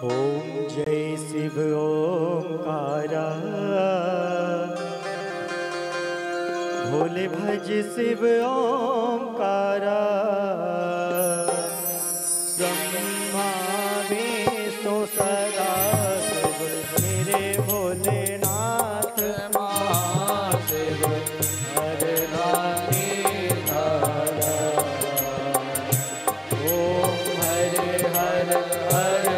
ओम जय शिव ओंकारा, भोले भज शिव ओंकारा। ब्रह्मा विष्णु सदा शिव, मेरे भोलेनाथ महाशिव। हर रानी धारा, ओम हर हर हर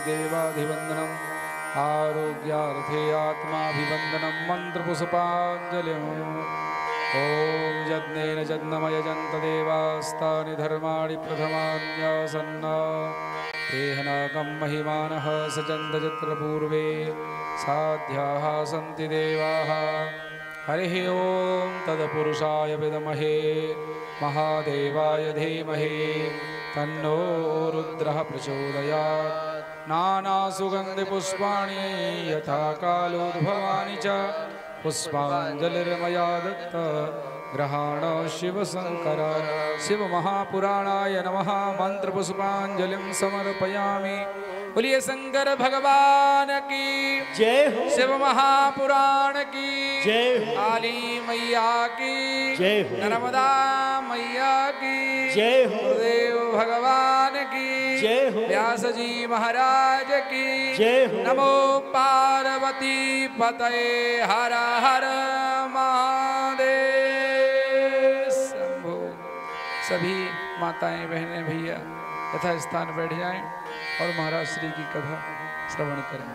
देवाधिवन्दनम् आरोग्यार्थे आत्माभिवन्दनं मन्त्रपुष्पाञ्जलिम् ॐ यज्ञेन यज्ञमयजन्त देवास्तानि धर्माणि प्रथमान्यासन्न तेहनाकं महिमानः सचन्त यत्र पूर्वे साध्याः सन्ति देवाः हरिः ॐ तत्पुरुषाय विद्महे महादेवाय धीमहि तन्नो रुद्रः प्रचोदयात् नानासुगन्धिपुष्पाणि यथा कालोद्भवानि च पुष्पाञ्जलिर्मया दत्त ग्रहाण शिवशङ्कर शिवमहापुराणाय नमः मन्त्रपुष्पाञ्जलिं समर्पयामि। बोलिए शंकर भगवान की जय हो, शिव महापुराण की जय हो, काली मैया की जय हो, नर्मदा मैया की जय हो, देव भगवान की जय हो, व्यास जी महाराज की जय हो। नमो पार्वती पतये हर हर महादेव शंभो। सभी माताएं बहनें भैया यथा स्थान बैठ जाएं और महाराज श्री की कथा श्रवण करें।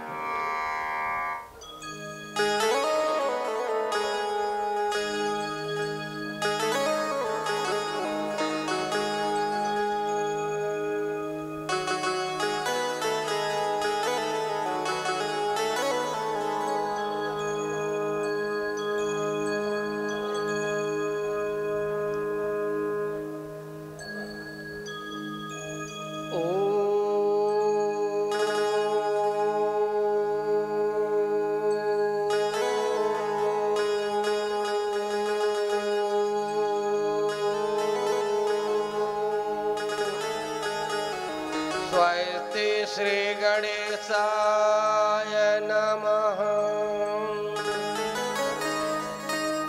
स्वस्ति श्री गणेशाय नमः।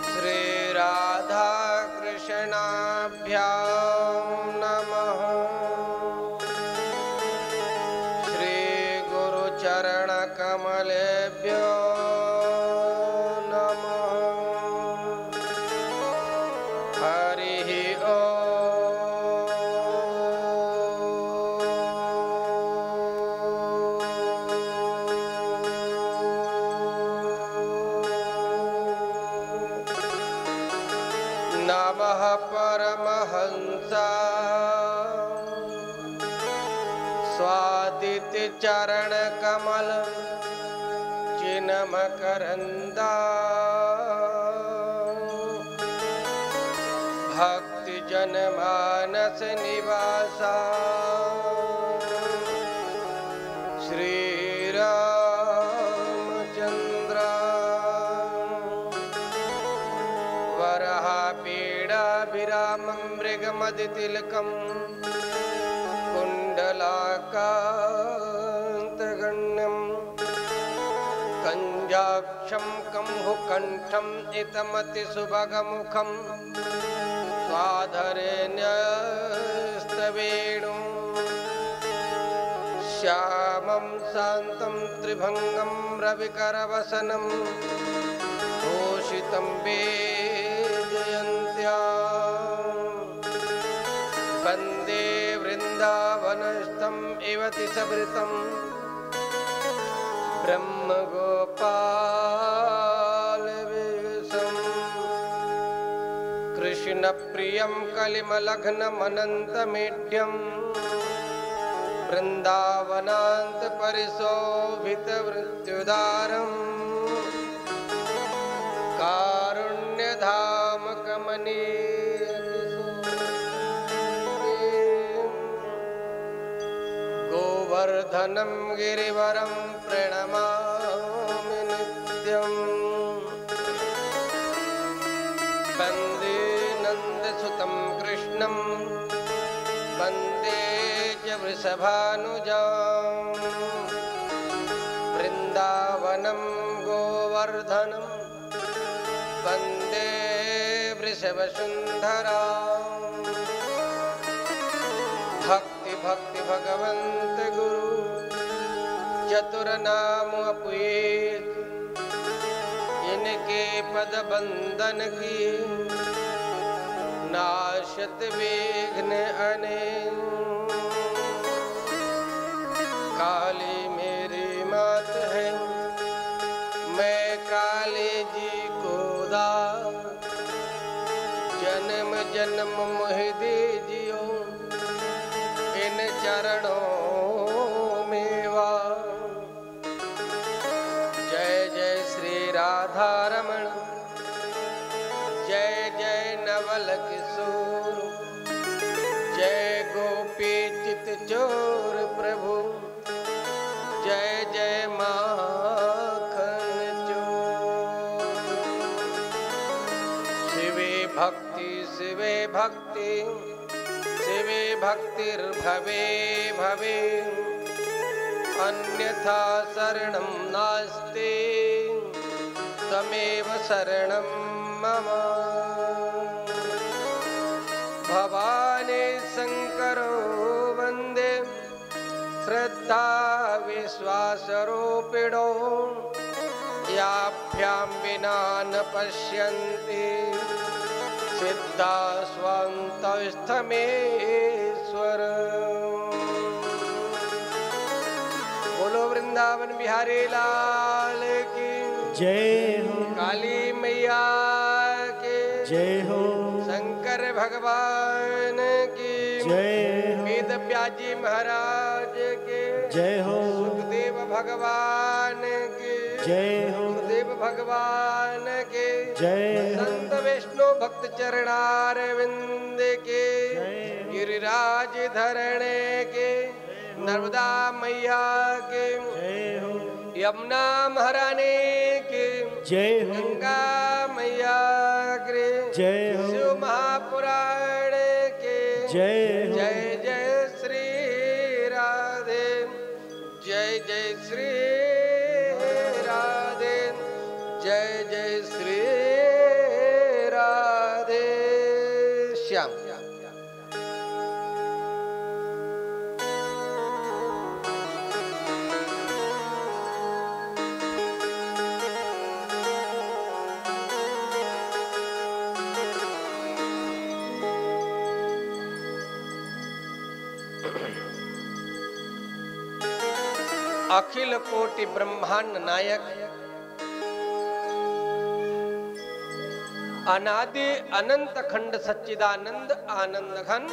श्री राधा कृष्णाभ्यां नमः। श्री गुरुचरण कमलेभ्यो नमः। हरिः ओम्। नमः परमहंसाय स्वादित चरण कमल चिन्मकरन्दाय भक्ति जनमानस निवासाय श्री विरामं मृगमदितिलकं कुण्डलाकान्तगण्यं कञ्जाक्षं कम्भुकण्ठं इतमतिसुभगमुखं स्वाधरे न्यस्तवेणुं श्यामं शान्तं त्रिभङ्गं रविकरवसनं भूषितं वन्दे वृन्दावनस्थं इवतिसवृतं ब्रह्मगोपालवेशम् कृष्णप्रियं कलिमलघ्नमनन्तमेढ्यं वृन्दावनान्तपरिशोभितमृत्युदारम् कारुण्यधाम कमनीय गोवर्धनं गिरिवरं प्रणमामि नित्यं। वन्दे नन्दसुतं कृष्णं वन्दे च वृषभानुजां वृन्दावनं गोवर्धनं वन्दे वृषभसुन्धरा। भक्ति भक्ति भगवंत गुरु चतुर नाम अपुएत, इनके पद बंदन की नाशत विघ्न अनेक। काली राधारमण जय जय नवल किशोर जय गोपी चित चोर प्रभु जय जय माखन चोर। शिवे भक्ति शिवे भक्ति शिवे भक्तिर्भवे भवे अन्यथा शरणं नास्ति त्वमेव शरणं मम। भवानी शंकरो वंदे श्रद्धा विश्वासरूपिणो याभ्यां विना न पश्यन्ति सिद्धा स्वान्तस्थमेश्वर। बोलो वृंदावन बिहारी लाल की जय हो, काली मैया के जय हो, शंकर भगवान की जय हो, वेद व्याजी महाराज के जय हो, सुखदेव भगवान की जय हो, गुरुदेव भगवान के जय हो, संत वैष्णव भक्त चरणारविंद के गिरिराज धरणे के नर्मदा मैया के जय हो, यमुना महारानी के जय हो, गंगा मैया के जय हो, शिव महापुराण के जय हो, जय जय श्री राधे जय जय श्री राधे जय जय श्री राधे श्याम। अखिल कोटि ब्रह्मांड नायक अनादि अनंत खंड सच्चिदानंद आनंद घन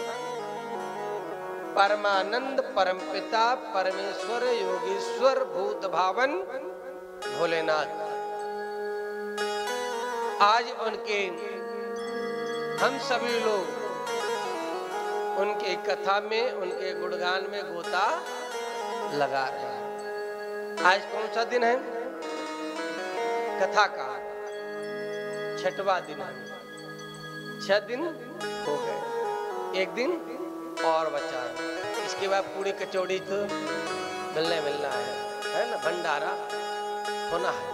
परमानंद परमपिता परमेश्वर योगीश्वर भूत भावन भोलेनाथ आज उनके हम सभी लोग उनके कथा में उनके गुणगान में गोता लगा रहे हैं। आज कौन सा दिन है? कथा का 6वां दिन है। 6 दिन हो गए, एक दिन और बचा है। इसके बाद पूरी कचौड़ी तो मिलना है ना, भंडारा होना है।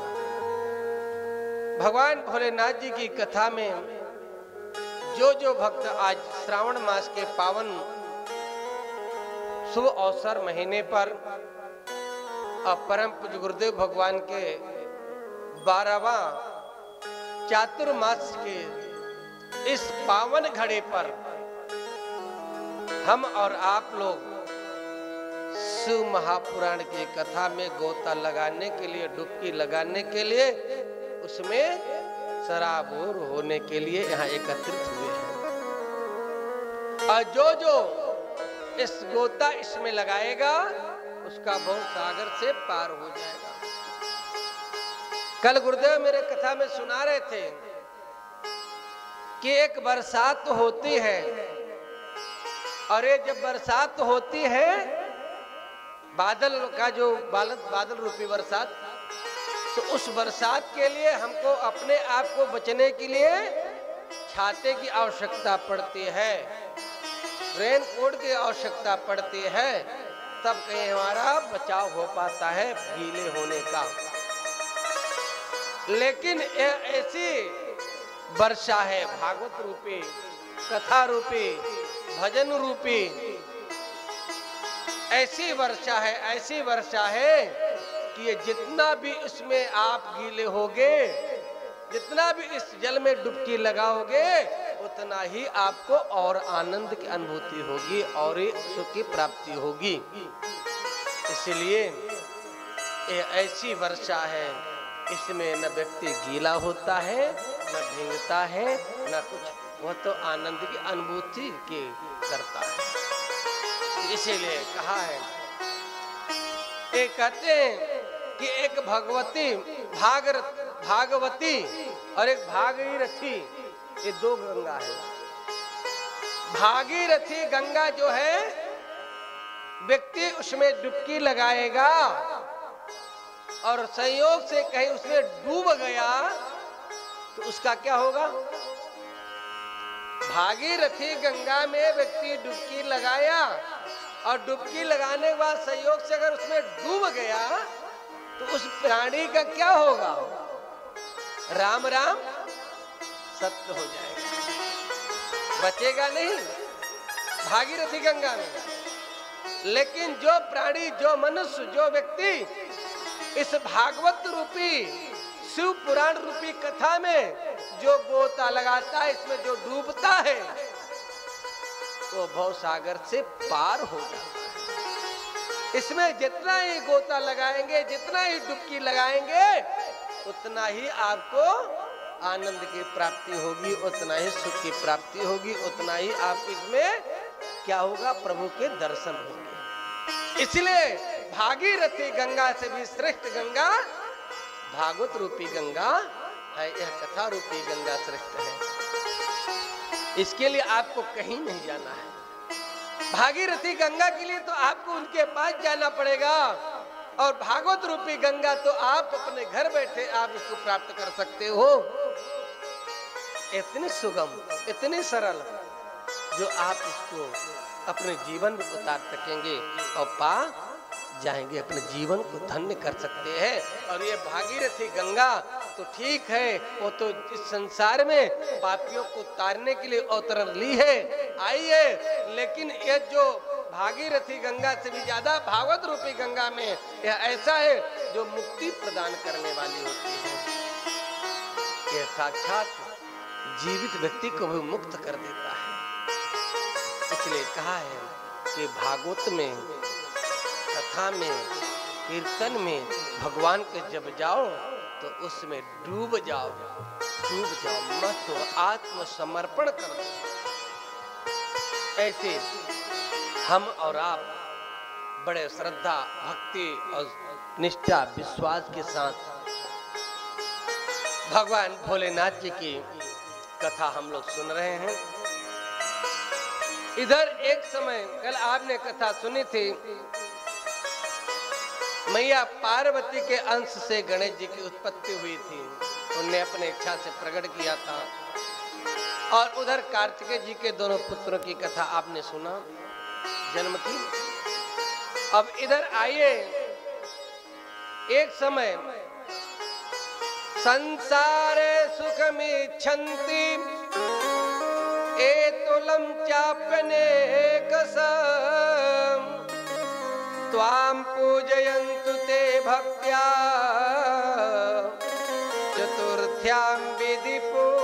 भगवान भोलेनाथ जी की कथा में जो भक्त आज श्रावण मास के पावन शुभ अवसर महीने पर परम पूज्य गुरुदेव भगवान के 12वां चातुर्मास के इस पावन घड़े पर हम और आप लोग शिव महापुराण की कथा में गोता लगाने के लिए, डुबकी लगाने के लिए, उसमें सराबोर होने के लिए यहाँ एकत्रित हुए हैं। और जो इस गोता इसमें लगाएगा उसका बहुत सागर से पार हो जाएगा। कल गुरुदेव मेरे कथा में सुना रहे थे कि एक बरसात होती है, और ये जब बरसात होती है, बादल का जो बादल रूपी बरसात, तो उस बरसात के लिए हमको अपने आप को बचने के लिए छाते की आवश्यकता पड़ती है, रेन कोट की आवश्यकता पड़ती है, तब कहीं हमारा बचाव हो पाता है गीले होने का। लेकिन ऐसी वर्षा है, भागवत रूपी, कथा रूपी, भजन रूपी ऐसी वर्षा है कि ये जितना भी इसमें आप गीले होगे, जितना भी इस जल में डुबकी लगाओगे, उतना ही आपको और आनंद की अनुभूति होगी और सुख की प्राप्ति होगी। इसलिए ये ऐसी वर्षा है, इसमें न व्यक्ति गीला होता है, न भींगता है, न कुछ, वह तो आनंद की अनुभूति की करता है। इसीलिए कहा है, एक कहते हैं कि एक भगवती भागरथ भागवती और एक भागीरथी, ये दो गंगा है। भागीरथी गंगा जो है, व्यक्ति उसमें डुबकी लगाएगा और संयोग से कहीं उसमें डूब गया तो उसका क्या होगा? भागीरथी गंगा में व्यक्ति डुबकी लगाया और डुबकी लगाने के बाद संयोग से अगर उसमें डूब गया तो उस प्राणी का क्या होगा? राम राम सत्य हो जाएगा, बचेगा नहीं भागीरथी गंगा में। लेकिन जो प्राणी, जो मनुष्य, जो व्यक्ति इस भागवत रूपी शिव पुराण रूपी कथा में जो गोता लगाता है, इसमें जो डूबता है, वो भव सागर से पार हो जाता है। इसमें जितना ही गोता लगाएंगे, जितना ही डुबकी लगाएंगे, उतना ही आपको आनंद की प्राप्ति होगी, उतना ही सुख की प्राप्ति होगी, उतना ही आप इसमें क्या होगा? प्रभु के दर्शन होंगे। इसलिए भागीरथी गंगा से भी श्रेष्ठ गंगा भागवत रूपी गंगा है। यह कथा रूपी गंगा श्रेष्ठ है। इसके लिए आपको कहीं नहीं जाना है। भागीरथी गंगा के लिए तो आपको उनके पास जाना पड़ेगा, और भागवत रूपी गंगा तो आप अपने घर बैठे आप इसको प्राप्त कर सकते हो। इतनी सुगम, इतनी सरल, जो आप इसको अपने जीवन में उतार सकेंगे और पा जाएंगे, अपने जीवन को धन्य कर सकते हैं। और ये भागीरथी गंगा तो ठीक है, वो तो इस संसार में पापियों को तारने के लिए अवतरण ली है, आई है। लेकिन ये जो भागीरथी गंगा से भी ज्यादा भागवत रूपी गंगा में यह ऐसा है जो मुक्ति प्रदान करने वाली होती है। यह साक्षात जीवित व्यक्ति को भी मुक्त कर देता है। इसलिए कहा है कि भागवत में, कथा में, कीर्तन में भगवान के जब जाओ तो उसमें डूब जाओ, डूब जाओ, मत हो, आत्मसमर्पण कर दो। ऐसे हम और आप बड़े श्रद्धा, भक्ति और निष्ठा, विश्वास के साथ भगवान भोलेनाथ जी की कथा हम लोग सुन रहे हैं। इधर एक समय कल आपने कथा सुनी थी, मैया पार्वती के अंश से गणेश जी की उत्पत्ति हुई थी। उनने अपने इच्छा से प्रकट किया था। और उधर कार्तिकेय जी के दोनों पुत्रों की कथा आपने सुना, जन्म की। अब इधर आइए, एक समय संसारे सुखमिच्छन्ति एतुलं चाप्यनेकसम् त्वां पूजयन्तु ते भक्त्या चतुर्थ्यां विधिपूर्वकम्।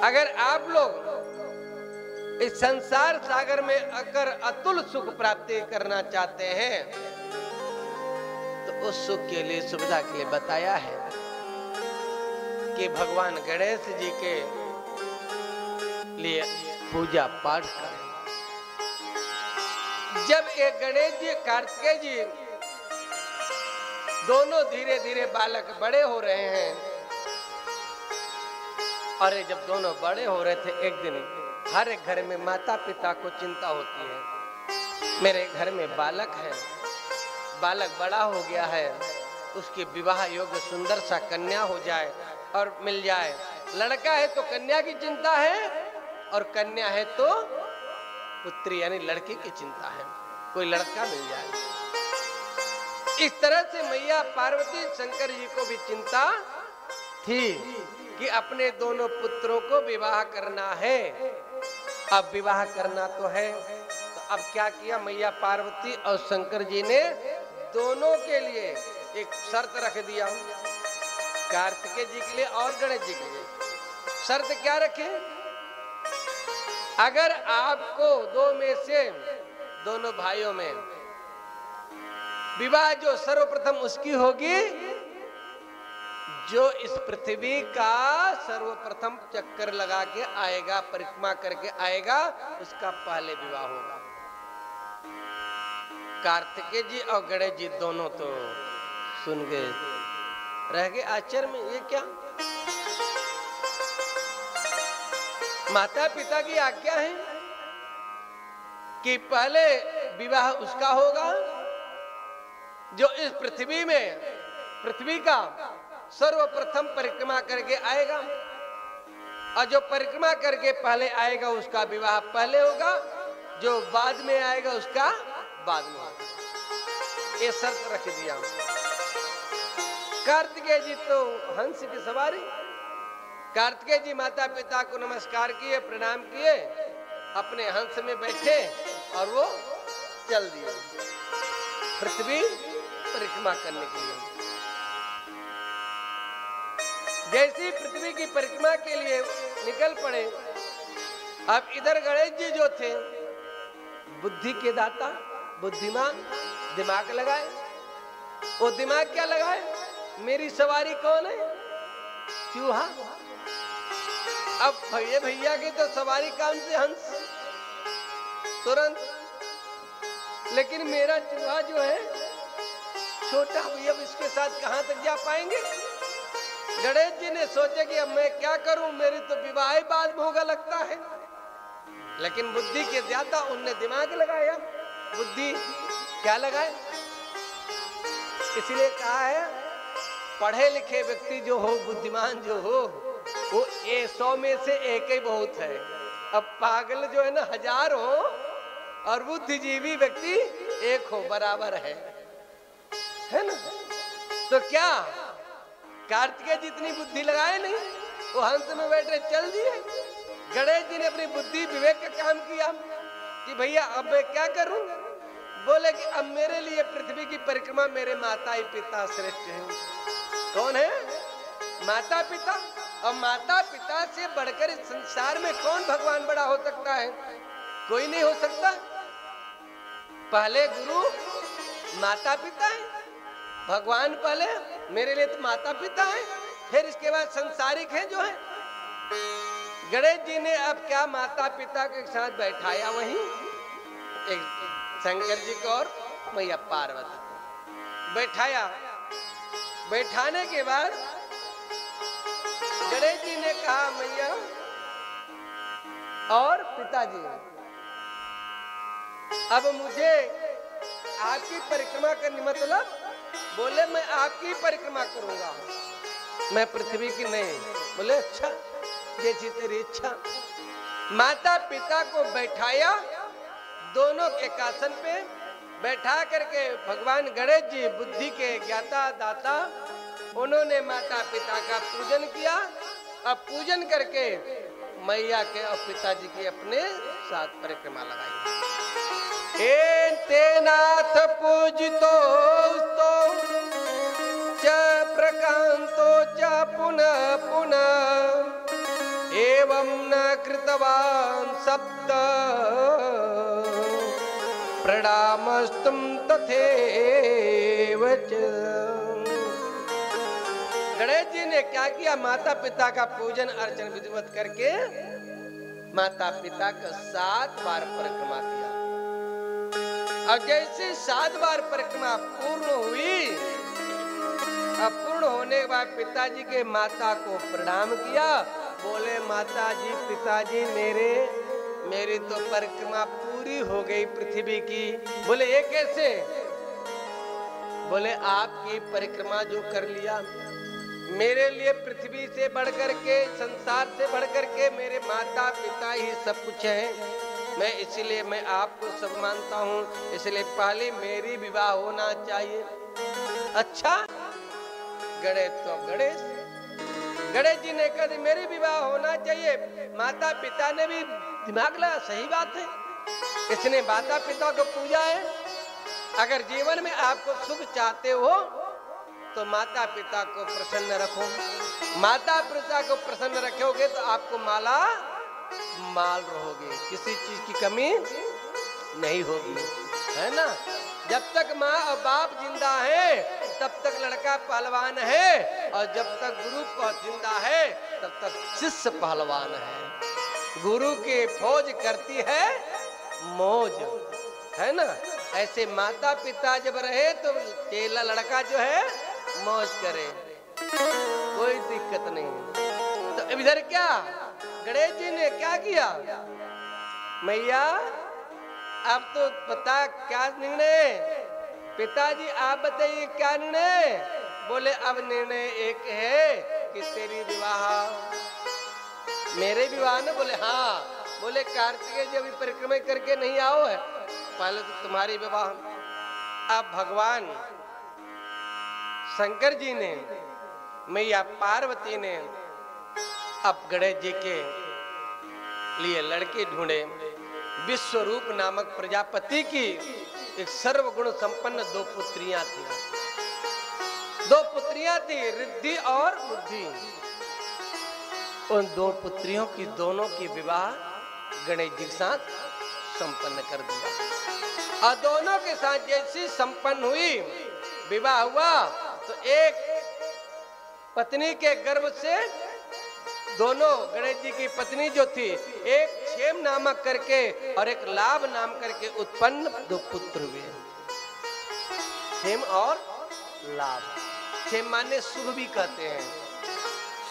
अगर आप लोग इस संसार सागर में अगर अतुल सुख प्राप्ति करना चाहते हैं तो उस सुख के लिए, सुविधा के लिए बताया है कि भगवान गणेश जी के लिए पूजा पाठ करें। जब ये गणेश जी, कार्तिकेय जी दोनों धीरे धीरे बालक बड़े हो रहे हैं, और जब दोनों बड़े हो रहे थे, एक दिन हर एक घर में माता पिता को चिंता होती है, मेरे घर में बालक है, बालक बड़ा हो गया है, उसके विवाह योग्य सुंदर सा कन्या हो जाए और मिल जाए। लड़का है तो कन्या की चिंता है, और कन्या है तो पुत्री यानी लड़की की चिंता है, कोई लड़का मिल जाए। इस तरह से मैया पार्वती शंकर जी को भी चिंता थी कि अपने दोनों पुत्रों को विवाह करना है। अब विवाह करना तो है, तो अब क्या किया मैया पार्वती और शंकर जी ने दोनों के लिए एक शर्त रख दिया, कार्तिकेय जी के लिए और गणेश जी के लिए। शर्त क्या रखे? अगर आपको दो में से, दोनों भाइयों में विवाह जो सर्वप्रथम उसकी होगी जो इस पृथ्वी का सर्वप्रथम चक्कर लगा के आएगा, परिक्रमा करके आएगा, उसका पहले विवाह होगा। कार्तिकेय जी और गणेश जी दोनों तो सुन गए, रह गए आश्चर्य में, ये क्या? माता पिता की आज्ञा है कि पहले विवाह उसका होगा जो इस पृथ्वी में, पृथ्वी का सर्वप्रथम परिक्रमा करके आएगा, और जो परिक्रमा करके पहले आएगा उसका विवाह पहले होगा, जो बाद में आएगा उसका बाद में होगा। ये शर्त रख दिया। कार्तिकेय जी तो हंस की सवारी, कार्तिकेय जी माता पिता को नमस्कार किए, प्रणाम किए, अपने हंस में बैठे और वो चल दिए पृथ्वी परिक्रमा करने के लिए। जैसी पृथ्वी की परिक्रमा के लिए निकल पड़े, अब इधर गणेश जी जो थे बुद्धि के दाता, बुद्धिमान, दिमाग लगाए। वो दिमाग क्या लगाए? मेरी सवारी कौन है? चूहा। अब भैया की तो सवारी कौन सी? हंस, तुरंत। लेकिन मेरा चूहा जो है छोटा, भैया इसके साथ कहां तक जा पाएंगे? गणेश जी ने सोचा कि अब मैं क्या करूं, मेरी तो विवाह ही बाद में होगा लगता है। लेकिन बुद्धि के ज्यादा उनने दिमाग लगाया। बुद्धि क्या लगाए? इसलिए कहा है पढ़े लिखे व्यक्ति जो हो, बुद्धिमान जो हो, वो 100 में से एक ही बहुत है। अब पागल जो है ना 1000 हो और बुद्धिजीवी व्यक्ति 1 हो, बराबर है ना? तो क्या कार्तिकेय जितनी बुद्धि लगाए नहीं, वो हंस में बैठे चल दिए। गणेश जी ने अपनी बुद्धि विवेक का काम किया कि भैया अब मैं क्या करूं? बोले कि अब मेरे लिए पृथ्वी की परिक्रमा मेरे माता ही पिता श्रेष्ठ हैं। कौन है? माता पिता। और माता पिता से बढ़कर इस संसार में कौन भगवान बड़ा हो सकता है? कोई नहीं हो सकता। पहले गुरु माता पिता है, भगवान पहले, मेरे लिए तो माता पिता है, फिर इसके बाद संसारिक है जो है। गणेश जी ने अब क्या माता पिता के साथ बैठाया वहीं, एक शंकर जी को और मैया पार्वती को बैठाया। बैठाने के बाद गणेश जी ने कहा मैया और पिताजी, अब मुझे आपकी परिक्रमा करनी, मतलब बोले मैं आपकी परिक्रमा करूंगा, मैं पृथ्वी की नहीं। बोले अच्छा, जैसी तेरी इच्छा। माता पिता को बैठाया, दोनों के आसन पे बैठा करके भगवान गणेश जी बुद्धि के ज्ञाता दाता, उन्होंने माता पिता का पूजन किया। अब पूजन करके मैया के और पिताजी की अपने साथ परिक्रमा लगाई। तेनाथ पूजितो च प्रकांतो च पुनः पुनः एवं न कृतवान् शब्द प्रणामस्तुम तथैव च। गणेश जी ने क्या किया? माता पिता का पूजन अर्चन विधिवत करके माता पिता का 7 बार परिक्रमा किया। अब जैसे 7 बार परिक्रमा पूर्ण हुई, अब पूर्ण होने के बाद पिताजी के माता को प्रणाम किया। बोले माता जी पिताजी मेरी तो परिक्रमा पूरी हो गई पृथ्वी की। बोले ये कैसे? बोले आपकी परिक्रमा जो कर लिया, मेरे लिए पृथ्वी से बढ़कर के, संसार से बढ़कर के मेरे माता पिता ही सब कुछ है। मैं इसलिए मैं आपको सब मानता हूँ, इसलिए पहले मेरी विवाह होना चाहिए। अच्छा गणेश जी ने कहा मेरी विवाह होना चाहिए। माता पिता ने भी दिमाग लगा, सही बात है, इसने माता पिता को पूजा है। अगर जीवन में आपको सुख चाहते हो तो माता पिता को प्रसन्न रखो। माता पिता को प्रसन्न रखोगे तो आपको माल रहोगे, किसी चीज की कमी नहीं होगी, है ना? जब तक माँ और बाप जिंदा है तब तक लड़का पहलवान है, और जब तक गुरु जिंदा है तब तक शिष्य पहलवान है। गुरु की फौज करती है मौज, है ना। ऐसे माता पिता जब रहे तो चेला लड़का जो है मौज करे, कोई दिक्कत नहीं। तो इधर क्या गणेश जी ने क्या किया, मैया अब तो पता क्या निर्णय, पिताजी आप बताइए क्या निर्णय। बोले अब निर्णय एक है कि तेरी विवाह, मेरे विवाह ना। बोले हाँ। बोले कार्तिकेय जी अभी परिक्रमा करके नहीं आओ है, पहले तो तुम्हारी विवाह। अब भगवान शंकर जी ने, मैया पार्वती ने अब गणेश जी के लिए लड़के ढूंढे। विश्वरूप नामक प्रजापति की एक सर्वगुण संपन्न दो पुत्रियां थी, दो पुत्रियां थी रिद्धि और बुद्धि। उन दो पुत्रियों की दोनों की विवाह गणेश जी के साथ संपन्न कर दिया। और दोनों के साथ जैसी संपन्न हुई, विवाह हुआ, तो एक पत्नी के गर्भ से दोनों गणेश जी की पत्नी जो थी, एक क्षेम नामक करके और एक लाभ नाम करके उत्पन्न दो पुत्र हुए। क्षेम और लाभ, क्षेम माने शुभ भी कहते हैं,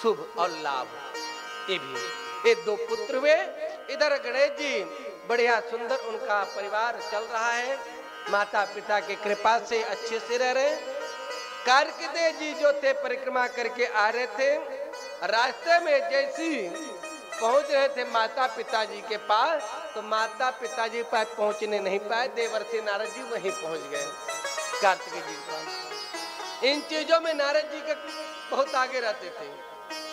शुभ और लाभ, ये भी ये दो पुत्र हुए। इधर गणेश जी बढ़िया सुंदर उनका परिवार चल रहा है, माता पिता की कृपा से अच्छे से रह रहे। कार्तिकेय जी जो थे परिक्रमा करके आ रहे थे, रास्ते में जैसी पहुंच रहे थे माता पिताजी के पास, तो माता पिताजी के पास पहुंचने नहीं पाए, देवर्षि नारद जी वहीं पहुंच गए कार्तिकेय जी के पास। इन चीजों में नारद जी के बहुत आगे रहते थे,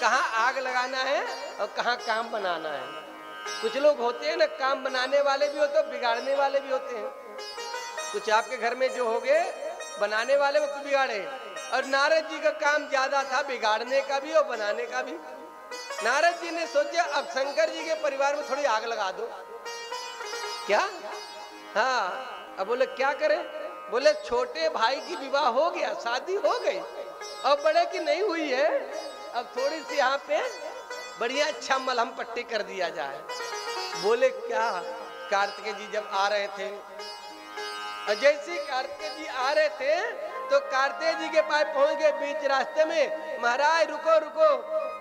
कहाँ आग लगाना है और कहाँ काम बनाना है। कुछ लोग होते हैं ना, काम बनाने वाले भी होते हैं, बिगाड़ने वाले भी होते हैं। कुछ आपके घर में जो हो गए बनाने वाले वो बिगाड़े, और नारद जी का काम ज्यादा था बिगाड़ने का भी और बनाने का भी। नारद जी ने सोचा अब शंकर जी के परिवार में थोड़ी आग लगा दो। क्या? हाँ। अब बोले क्या करें? बोले छोटे भाई की विवाह हो गया, शादी हो गई, अब बड़े की नहीं हुई है, अब थोड़ी सी यहाँ पे बढ़िया अच्छा मलहम पट्टी कर दिया जाए। बोले क्या? कार्तिकेय जी जब आ रहे थे, और जैसे कार्तिकेय जी आ रहे थे तो कार्तिकेय जी के पास पहुंच गए। बीच रास्ते में महाराज रुको रुको।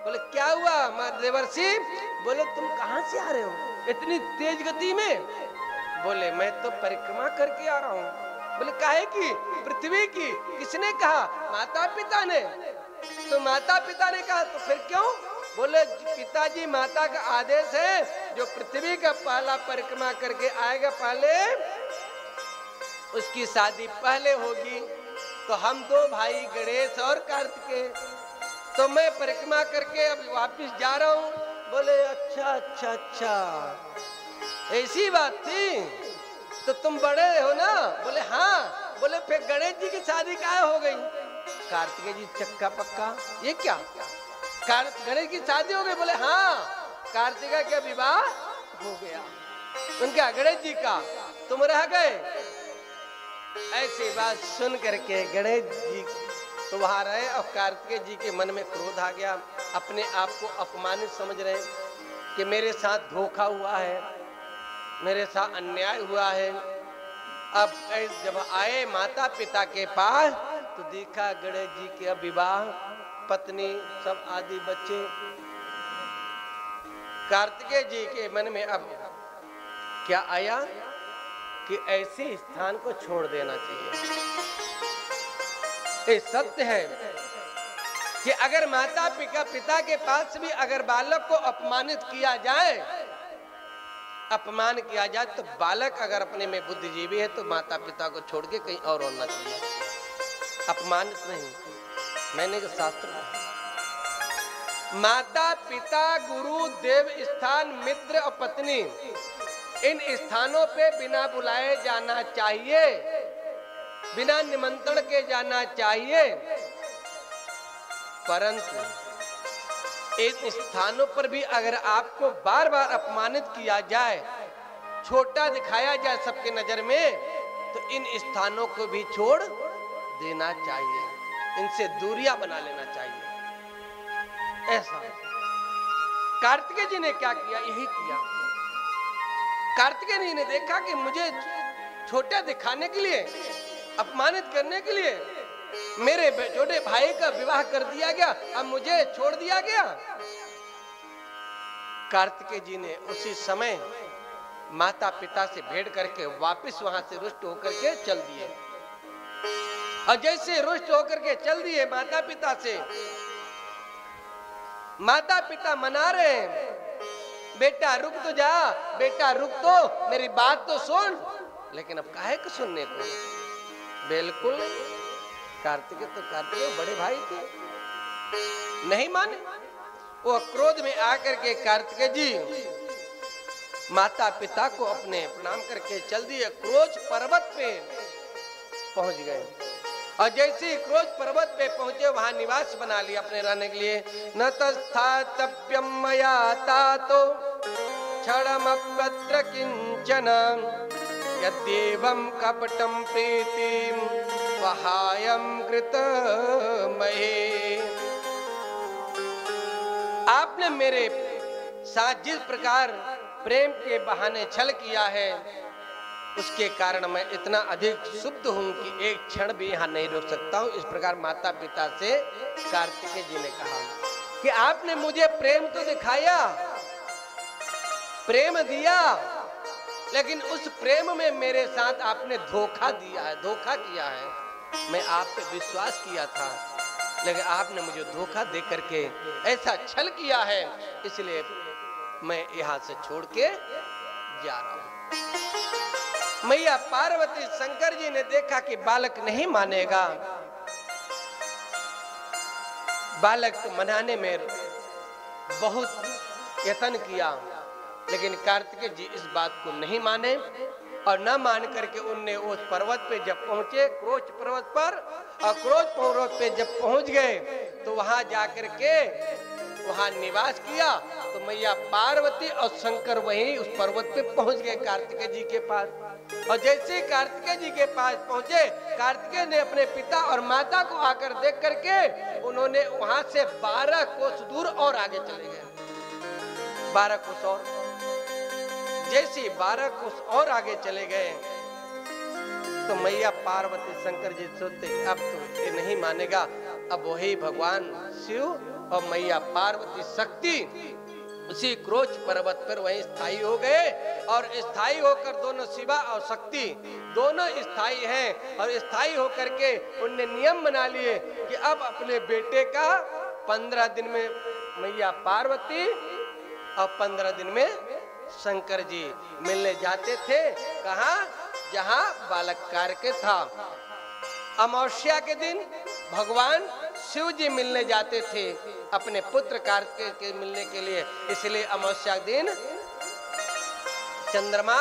बोले क्या हुआ देवर्षि? बोले तुम कहाँ से आ रहे हो इतनी तेज गति में? बोले मैं तो परिक्रमा करके आ रहा हूँ। बोले काहे की? पृथ्वी की। किसने कहा? माता पिता ने। तो माता पिता ने कहा तो फिर क्यों? बोले पिताजी माता का आदेश है, जो पृथ्वी का पहला परिक्रमा करके आएगा पहले उसकी शादी पहले होगी। तो हम दो भाई गणेश और कार्तिकेय, तो मैं परिक्रमा करके अब वापस जा रहा हूँ। बोले अच्छा अच्छा अच्छा, ऐसी बात थी, तो तुम बड़े हो ना? बोले हाँ। बोले फिर गणेश जी की शादी काहे हो गई? कार्तिकेय जी चक्का पक्का, ये क्या गणेश की शादी हो गई? बोले हाँ, कार्तिकेय का विवाह हो गया, उनका गणेश जी का, तुम रह गए। ऐसी बात सुन करके गणेश जी तो वहां रहे, और कार्तिकेय जी के मन में क्रोध आ गया। अपने आप को अपमानित समझ रहे कि मेरे साथ धोखा हुआ है, मेरे साथ अन्याय हुआ है। अब जब आए माता पिता के पास तो देखा गणेश जी के विवाह, पत्नी सब आदि बच्चे। कार्तिकेय जी के मन में अब क्या आया कि ऐसे स्थान को छोड़ देना चाहिए। ये सत्य है कि अगर माता पिता के पास भी अगर बालक को अपमानित किया जाए, अपमान किया जाए, तो बालक अगर अपने में बुद्धिजीवी है तो माता पिता को छोड़ के कहीं और होना चाहिए, अपमानित नहीं। मैंने तो शास्त्र में माता पिता गुरु देव स्थान मित्र और पत्नी, इन स्थानों पे बिना बुलाए जाना चाहिए, बिना निमंत्रण के जाना चाहिए। परंतु इन स्थानों पर भी अगर आपको बार बार अपमानित किया जाए, छोटा दिखाया जाए सबके नजर में, तो इन स्थानों को भी छोड़ देना चाहिए, इनसे दूरियां बना लेना चाहिए। ऐसा कार्तिकेय जी ने क्या किया? यही किया। कार्तिकेय जी ने देखा कि मुझे छोटा दिखाने के लिए, अपमानित करने के लिए मेरे छोटे भाई का विवाह कर दिया गया, अब मुझे छोड़ दिया गया। कार्तिकेय जी ने उसी समय माता पिता से भेंट करके वापस वहां से रुष्ट होकर के चल दिए। और जैसे रुष्ट होकर के चल दिए माता पिता से, माता पिता मना रहे हैं, बेटा रुक तो जा, बेटा रुक तो, मेरी बात तो सुन। लेकिन अब काहे को सुनने को, बिल्कुल नहीं। कार्तिकेय तो कार्तिकेय बड़े भाई थे, नहीं माने। वो क्रोध में आकर के कार्तिकेय जी माता पिता को अपने प्रणाम करके चल दिए, क्रोध पर्वत पे पहुंच गए। और जैसे ही क्रोध पर्वत पे पहुंचे वहां निवास बना लिया अपने रहने के लिए। न तस्थातव्यम मया तातो क्षणमप्यत्र किंचन यद्येवं कपटं प्रीतिं वहायं कृतमहे। आपने मेरे साथ जिस प्रकार प्रेम के बहाने छल किया है, उसके कारण मैं इतना अधिक शुद्ध हूं कि एक क्षण भी यहां नहीं रुक सकता हूं। इस प्रकार माता पिता से कार्तिकेय जी ने कहा कि आपने मुझे प्रेम तो दिखाया, प्रेम दिया, लेकिन उस प्रेम में मेरे साथ आपने धोखा दिया है, धोखा किया है। मैं आप पे विश्वास किया था, लेकिन आपने मुझे धोखा दे करके ऐसा छल किया है, इसलिए मैं यहां से छोड़ के जा रहा हूं। मैया पार्वती शंकर जी ने देखा कि बालक नहीं मानेगा, बालक को मनाने में बहुत यत्न किया, लेकिन कार्तिकेय जी इस बात को नहीं माने। और न मान करके उनने उस पर्वत पे जब पहुंचे, क्रोच पर्वत पर, और क्रोच पर्वत पे जब पहुंच गए तो वहां जाकर के वहां निवास किया। तो मैया पार्वती और शंकर वहीं उस पर्वत पे पहुंच गए कार्तिकेय जी के पास। और जैसे कार्तिकेय जी के पास पहुंचे, कार्तिकेय ने अपने पिता और माता को आकर देख करके उन्होंने वहां से 12 कोस दूर और आगे चले गए। 12 कोस और, जैसे 12 कोस और आगे चले गए तो मैया पार्वती शंकर जी सोचते अब तो ये नहीं मानेगा। अब वही भगवान शिव और मैया पार्वती शक्ति उसी क्रोच पर्वत पर वहीं स्थायी हो गए। और स्थायी होकर दोनों शिवा और शक्ति दोनों स्थायी हैं। और स्थायी होकर के उनने नियम बना लिए कि अब अपने बेटे का 15 दिन में मैया पार्वती और 15 दिन में शंकर जी मिलने जाते थे। कहाँ? जहाँ बालक कार्तिकेय था। अमावस्या के दिन भगवान शिव जी मिलने जाते थे अपने पुत्र कार्तिकेय के मिलने के लिए, इसलिए अमावस्या के दिन चंद्रमा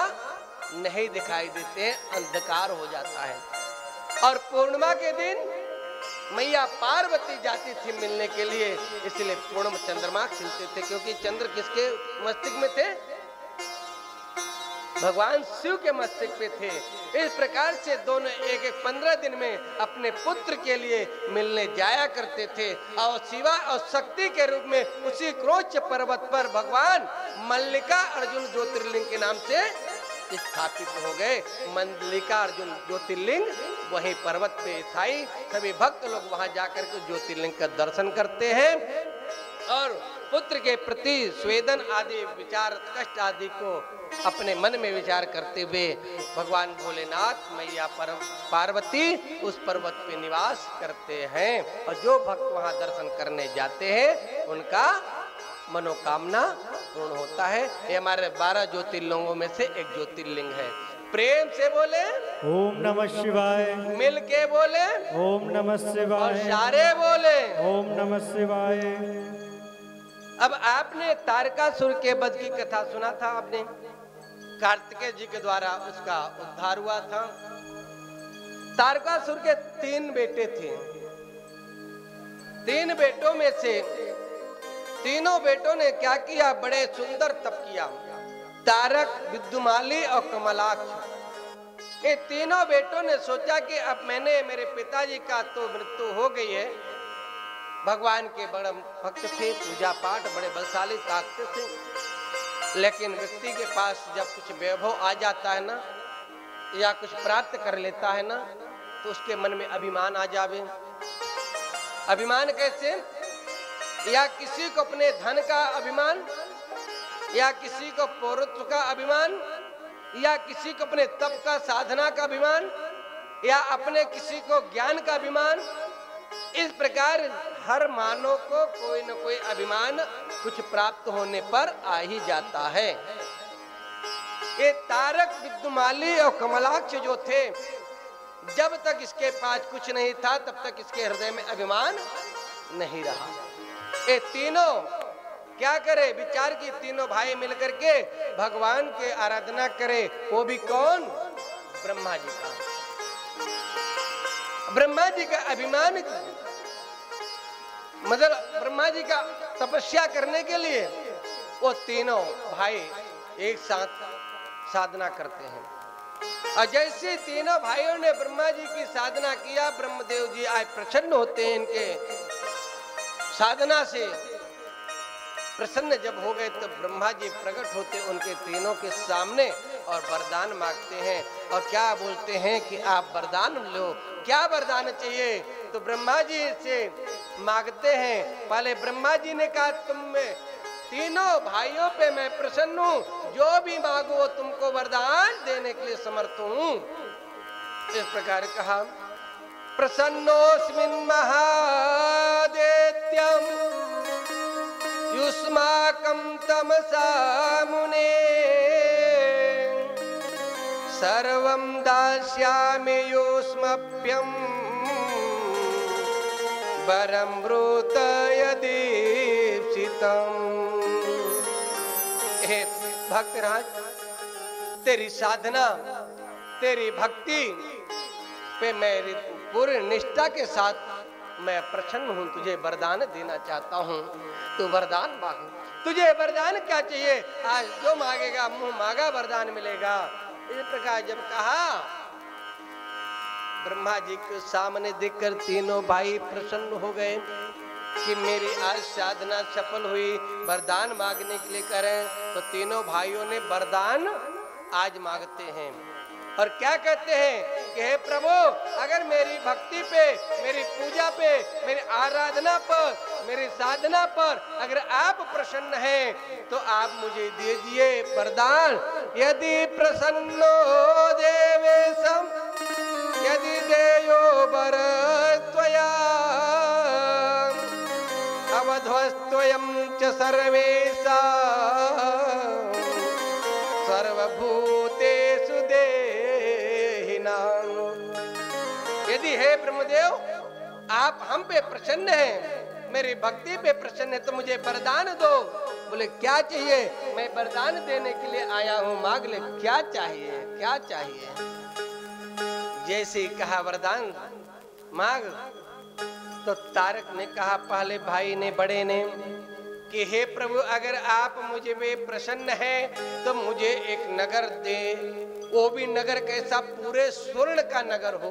नहीं दिखाई देते, अंधकार हो जाता है। और पूर्णिमा के दिन मैया पार्वती जाती थी मिलने के लिए, इसलिए पूर्ण चंद्रमा खिलते थे, क्योंकि चंद्र किसके मस्तिष्क में थे? भगवान शिव के मस्तिष्क पे थे। इस प्रकार से दोनों एक 15 दिन में अपने पुत्र के लिए मिलने जाया करते थे। और शिवा और शक्ति के रूप में उसी क्रोच पर्वत पर भगवान मल्लिका अर्जुन ज्योतिर्लिंग के नाम से स्थापित हो गए। मल्लिका अर्जुन ज्योतिर्लिंग वहीं पर्वत पे स्थायी, सभी भक्त लोग वहां जाकर के ज्योतिर्लिंग का दर्शन करते हैं और पुत्र के प्रति स्वेदन आदि विचार, कष्ट आदि को अपने मन में विचार करते हुए भगवान भोलेनाथ मैया पार्वती उस पर्वत पे निवास करते हैं। और जो भक्त वहां दर्शन करने जाते हैं उनका मनोकामना पूर्ण होता है। ये हमारे 12 ज्योतिर्लिंगों में से एक ज्योतिर्लिंग है। प्रेम से बोले ओम नमः शिवाय, मिल के बोले ओम नमः और शिवाय, सारे बोले ओम नमः शिवाय। अब आपने तारकासुर के वध की कथा सुना था, आपने कार्तिकेय जी के द्वारा उसका उद्धार हुआ था। तारकासुर के 3 बेटे थे। 3 बेटों में से तीनों बेटों ने क्या किया? बड़े सुंदर तप किया। तारक, विद्युमाली और कमलाक्ष, ये तीनों बेटों ने सोचा कि अब मैंने, मेरे पिताजी का तो मृत्यु हो गई है, भगवान के बड़े भक्त थे, पूजा पाठ बड़े बलशाली ताकते थे, लेकिन व्यक्ति के पास जब कुछ वैभव आ जाता है ना, या कुछ प्राप्त कर लेता है ना, तो उसके मन में अभिमान आ जावे। अभिमान कैसे? या किसी को अपने धन का अभिमान, या किसी को पौरुत्व का अभिमान, या किसी को अपने तप का साधना का अभिमान, या अपने किसी को ज्ञान का अभिमान। इस प्रकार हर मानव को कोई न कोई अभिमान कुछ प्राप्त होने पर आ ही जाता है। ये तारक, विद्युमाली और कमलाक्ष जो थे, जब तक इसके पास कुछ नहीं था तब तक इसके हृदय में अभिमान नहीं रहा। ये तीनों क्या करे? विचार की तीनों भाई मिलकर के भगवान के आराधना करे। वो भी कौन? ब्रह्मा जी का। ब्रह्मा जी का अभिमान, मतलब ब्रह्मा जी का तपस्या करने के लिए वो तीनों भाई एक साथ साधना करते हैं। और जैसे तीनों भाइयों ने ब्रह्मा जी की साधना किया, ब्रह्मदेव जी आज प्रसन्न होते हैं। इनके साधना से प्रसन्न जब हो गए तो ब्रह्मा जी प्रकट होते उनके तीनों के सामने और वरदान मांगते हैं। और क्या बोलते हैं कि आप वरदान लो, क्या वरदान चाहिए? तो ब्रह्मा जी से मांगते हैं। पहले ब्रह्मा जी ने कहा, तुम में तीनों भाइयों पे मैं प्रसन्न हूँ, जो भी मांगो वो तुमको वरदान देने के लिए समर्थ हूँ। इस प्रकार कहा, प्रसन्नोस्मिन् महादेत्यम युष्माकं तमसा मुने सर्वं दास्यामि युष्मप्यं वरं ब्रूत यदीप्सितम्। हे भक्तराज, तेरी साधना, तेरी भक्ति पे मेरी पूरी निष्ठा के साथ मैं प्रसन्न हूँ, तुझे वरदान देना चाहता हूँ। तू वरदान मांग, तुझे वरदान क्या चाहिए? आज जो मांगेगा मुंह मांगा वरदान मिलेगा। इस प्रकार जब कहा, ब्रह्मा जी के सामने देखकर तीनों भाई प्रसन्न हो गए कि मेरी आज साधना सफल हुई, वरदान मांगने के लिए करें। तो तीनों भाइयों ने वरदान आज मांगते हैं और क्या कहते हैं कि हे प्रभु, अगर मेरी भक्ति पे, मेरी पूजा पे, मेरी आराधना पर, मेरी साधना पर अगर आप प्रसन्न हैं तो आप मुझे दे दिए वरदान। यदि प्रसन्नो देवेशम यदि देयो वर त्वया अवध्वस्त्वयं च सर्वेषां सर्वभूतेषु देहिनां। यदि हे ब्रह्मदेव आप हम पे प्रसन्न हैं, मेरी भक्ति पे प्रसन्न है, तो मुझे वरदान दो। बोले क्या चाहिए? मैं वरदान देने के लिए आया हूँ, मांग ले। क्या चाहिए? क्या चाहिए? जैसे ही कहा वरदान मांग, तो तारक ने कहा, पहले भाई ने, बड़े ने, कि हे प्रभु, अगर आप मुझे में प्रसन्न हैं तो मुझे एक नगर दे। वो भी नगर कैसा? पूरे स्वर्ण का नगर हो,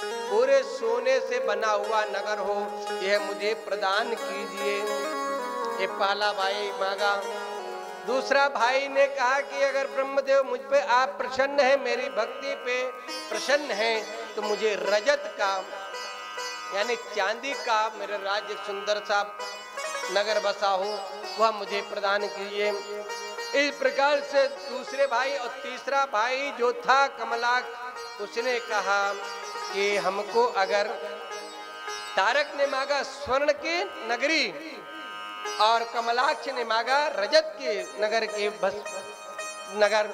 पूरे सोने से बना हुआ नगर हो, यह मुझे प्रदान कीजिए। ये पहला भाई मांगा। दूसरा भाई ने कहा कि अगर ब्रह्मदेव मुझ पे आप प्रसन्न हैं, मेरी भक्ति पे प्रसन्न हैं, तो मुझे रजत का यानी चांदी का मेरे राज्य सुंदर सा नगर बसा हो, वह मुझे प्रदान कीजिए। इस प्रकार से दूसरे भाई और तीसरा भाई जो था कमलाक्ष, उसने कहा कि हमको अगर, तारक ने मांगा स्वर्ण की नगरी और कमलाक्ष ने मांगा रजत के नगर के बस नगर।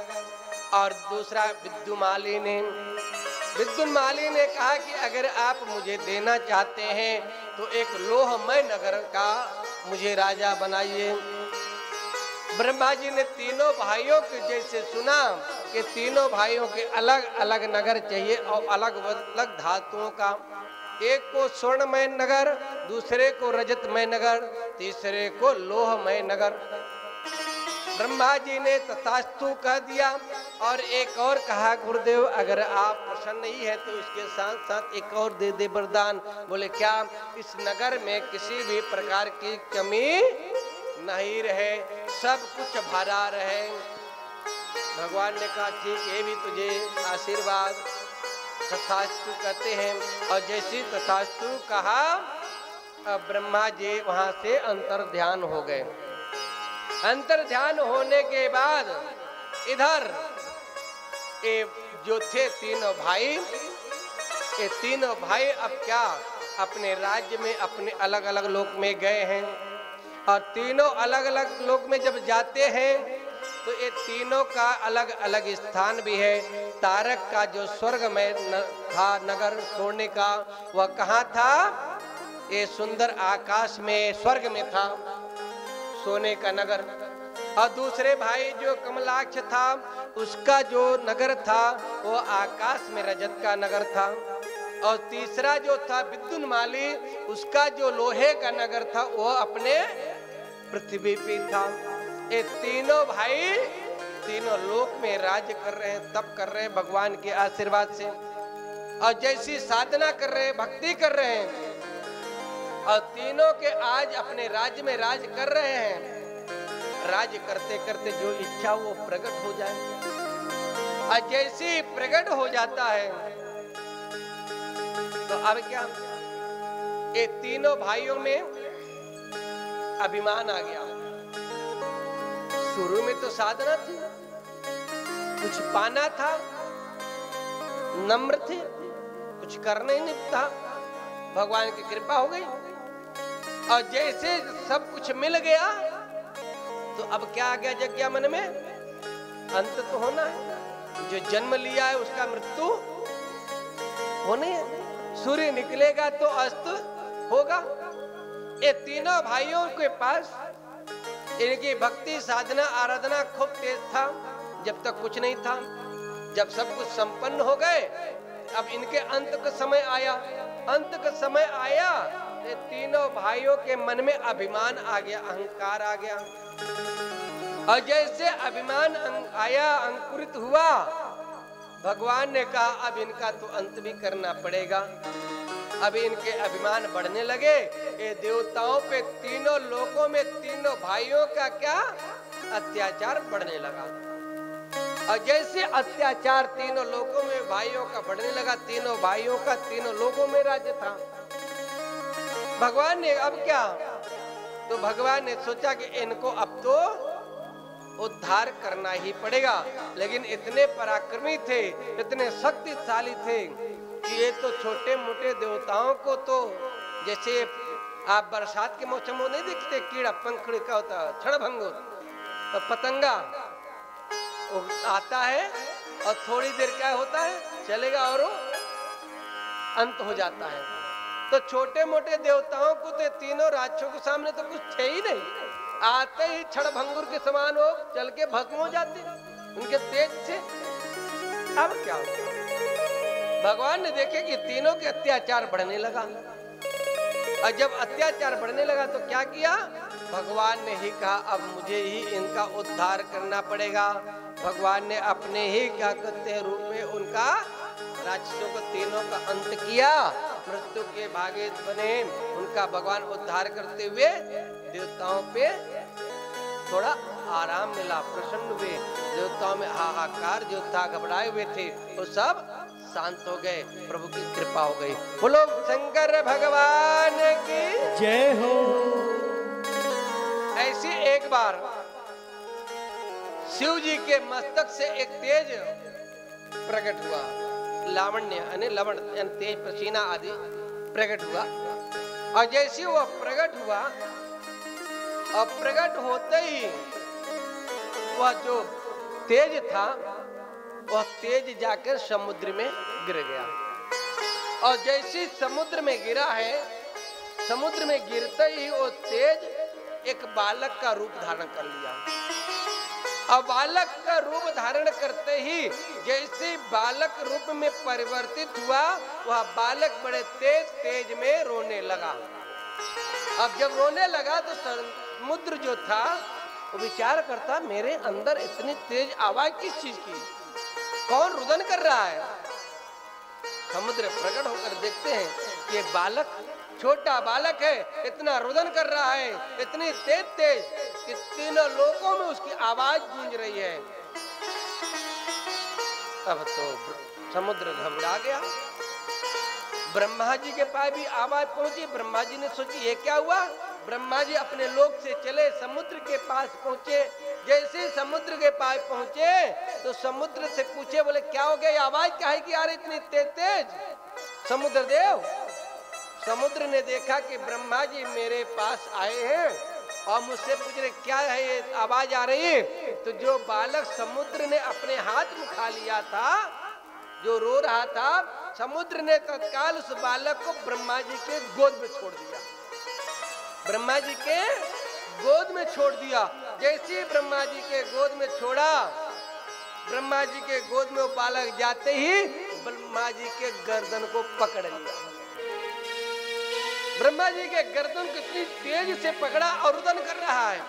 और दूसरा विद्युमाली ने कहा कि अगर आप मुझे देना चाहते हैं तो एक लोहमय नगर का मुझे राजा बनाइए। ब्रह्मा जी ने तीनों भाइयों के जैसे सुना कि तीनों भाइयों के अलग अलग नगर चाहिए और अलग अलग धातुओं का। एक को स्वर्णमय नगर, दूसरे को रजतमय नगर, तीसरे को लोहमय नगर। ब्रह्मा जी ने तथास्तु कह दिया और एक और कहा, गुरुदेव अगर आप प्रसन्न ही है तो इसके साथ साथ एक और दे दे वरदान। बोले क्या? इस नगर में किसी भी प्रकार की कमी नहीं रहे, सब कुछ भरा रहे। भगवान ने कहा ठीक है, भी तुझे आशीर्वाद, तथास्तु कहते हैं। और जैसे तथास्तु कहा, अब ब्रह्मा जी वहां से अंतर ध्यान हो गए। अंतर ध्यान होने के बाद इधर ये जो थे तीनों भाई, ये तीनों भाई अब क्या अपने राज्य में अपने अलग अलग लोक में गए हैं। और तीनों अलग अलग लोक में जब जाते हैं तो ये तीनों का अलग अलग स्थान भी है। तारक का जो स्वर्ग में था नगर सोने का, वह कहाँ था? ये सुंदर आकाश में स्वर्ग में था सोने का नगर। और दूसरे भाई जो कमलाक्ष था, उसका जो नगर था वो आकाश में रजत का नगर था। और तीसरा जो था विद्युन्माली, उसका जो लोहे का नगर था वो अपने पृथ्वी पे था। ये तीनों भाई तीनों लोक में राज्य कर रहे हैं, तप कर रहे हैं भगवान के आशीर्वाद से। और जैसी साधना कर रहे हैं, भक्ति कर रहे हैं, और तीनों के आज अपने राज्य में राज कर रहे हैं। राज्य करते करते जो इच्छा वो प्रकट हो जाए। और जैसे प्रकट हो जाता है तो अब क्या, ये तीनों भाइयों में अभिमान आ गया। शुरू में तो साधना थी, कुछ पाना था, नम्र थे, कुछ करने नहीं था, भगवान की कृपा हो गई। और जैसे सब कुछ मिल गया तो अब क्या आ गया जग गया मन में, अंत तो होना है। जो जन्म लिया है उसका मृत्यु होने है। सूर्य निकलेगा तो अस्त होगा। ये तीनों भाइयों के पास इनकी भक्ति साधना आराधना खूब तेज था जब तक कुछ नहीं था। जब सब कुछ संपन्न हो गए, अब इनके अंत का समय आया। अंत का समय आया, ये तीनों भाइयों के मन में अभिमान आ गया, अहंकार आ गया। और जैसे अभिमान आया, अंकुरित हुआ, भगवान ने कहा अब इनका तो अंत भी करना पड़ेगा। अब इनके अभिमान बढ़ने लगे। ये देवताओं पे तीनों लोगों में तीनों भाइयों का क्या अत्याचार बढ़ने लगा। और जैसे अत्याचार तीनों लोगों में भाइयों का बढ़ने लगा, तीनों भाइयों का तीनों लोगों में राज्य था। भगवान ने अब क्या, तो भगवान ने सोचा कि इनको अब तो उद्धार करना ही पड़ेगा। लेकिन इतने पराक्रमी थे, इतने शक्तिशाली थे कि ये तो छोटे मोटे देवताओं को तो, जैसे आप बरसात के मौसम में नहीं देखते कीड़ा पंखुड़ी का होता है, क्षणभंगुर, तो पतंगा वो आता है और थोड़ी देर क्या होता है, चलेगा और अंत हो जाता है। तो छोटे मोटे देवताओं को तो तीनों राक्षसों के सामने तो कुछ थे ही नहीं। आते ही क्षणभंगुर के समान हो चल के भस्म हो जाते उनके तेज से। अब क्या, भगवान ने देखे कि तीनों के अत्याचार बढ़ने लगा। और जब अत्याचार बढ़ने लगा तो क्या किया, भगवान ने ही कहा अब मुझे ही इनका उद्धार करना पड़ेगा। भगवान ने अपने ही क्या कहते हैं रूप में उनका राक्षसों को तीनों का अंत किया। मृत्यु के भागे बने, उनका भगवान उद्धार करते हुए देवताओं पे थोड़ा आराम मिला, प्रसन्न हुए। देवताओं में हाहाकार जो था, घबराए हुए थे, वो सब शांत हो गए, प्रभु की कृपा हो गई। बोलो शंकर भगवान की जय हो। ऐसी एक बार शिव जी के मस्तक से एक तेज प्रकट हुआ, लावण्य यानी लवण यानी तेज पसीना आदि प्रकट हुआ। और जैसे वह प्रकट हुआ, और प्रकट होते ही वह जो तेज था वह तेज जाकर समुद्र में गिर गया। और जैसे समुद्र में गिरा है, समुद्र में गिरते ही वो तेज एक बालक का रूप धारण कर लिया। और बालक का रूप धारण करते ही जैसे बालक रूप में परिवर्तित हुआ, वह बालक बड़े तेज तेज में रोने लगा। अब जब रोने लगा तो समुद्र जो था वो विचार करता, मेरे अंदर इतनी तेज आवाज किस चीज की, कौन रुदन कर रहा है। समुद्र प्रकट होकर देखते हैं कि ये बालक, छोटा बालक है, इतना रुदन कर रहा है, इतनी तेज तेज कि तीनों लोगों में उसकी आवाज गूंज रही है। तब तो समुद्र घबरा गया। ब्रह्मा जी के पास भी आवाज पहुंची। ब्रह्मा जी ने सोची ये क्या हुआ। ब्रह्मा जी अपने लोक से चले, समुद्र के पास पहुंचे। जैसे समुद्र के पास पहुंचे तो समुद्र से पूछे, बोले क्या हो गया, आवाज क्या है कि यार इतनी तेज तेज। समुद्र देव, समुद्र ने देखा कि ब्रह्मा जी मेरे पास आए हैं और मुझसे पूछ रहे क्या है ये आवाज आ रही है। तो जो बालक समुद्र ने अपने हाथ में खा लिया था, जो रो रहा था, समुद्र ने तत्काल उस बालक को ब्रह्मा जी के गोद में छोड़ दिया। ब्रह्मा जी के गोद में छोड़ दिया। जैसे ब्रह्मा जी के गोद में छोड़ा, ब्रह्मा जी के गोद में वो बालक जाते ही ब्रह्मा जी के गर्दन को पकड़ लिया। ब्रह्मा जी के गर्दन को इतनी तेज से पकड़ा और रुदन कर रहा है,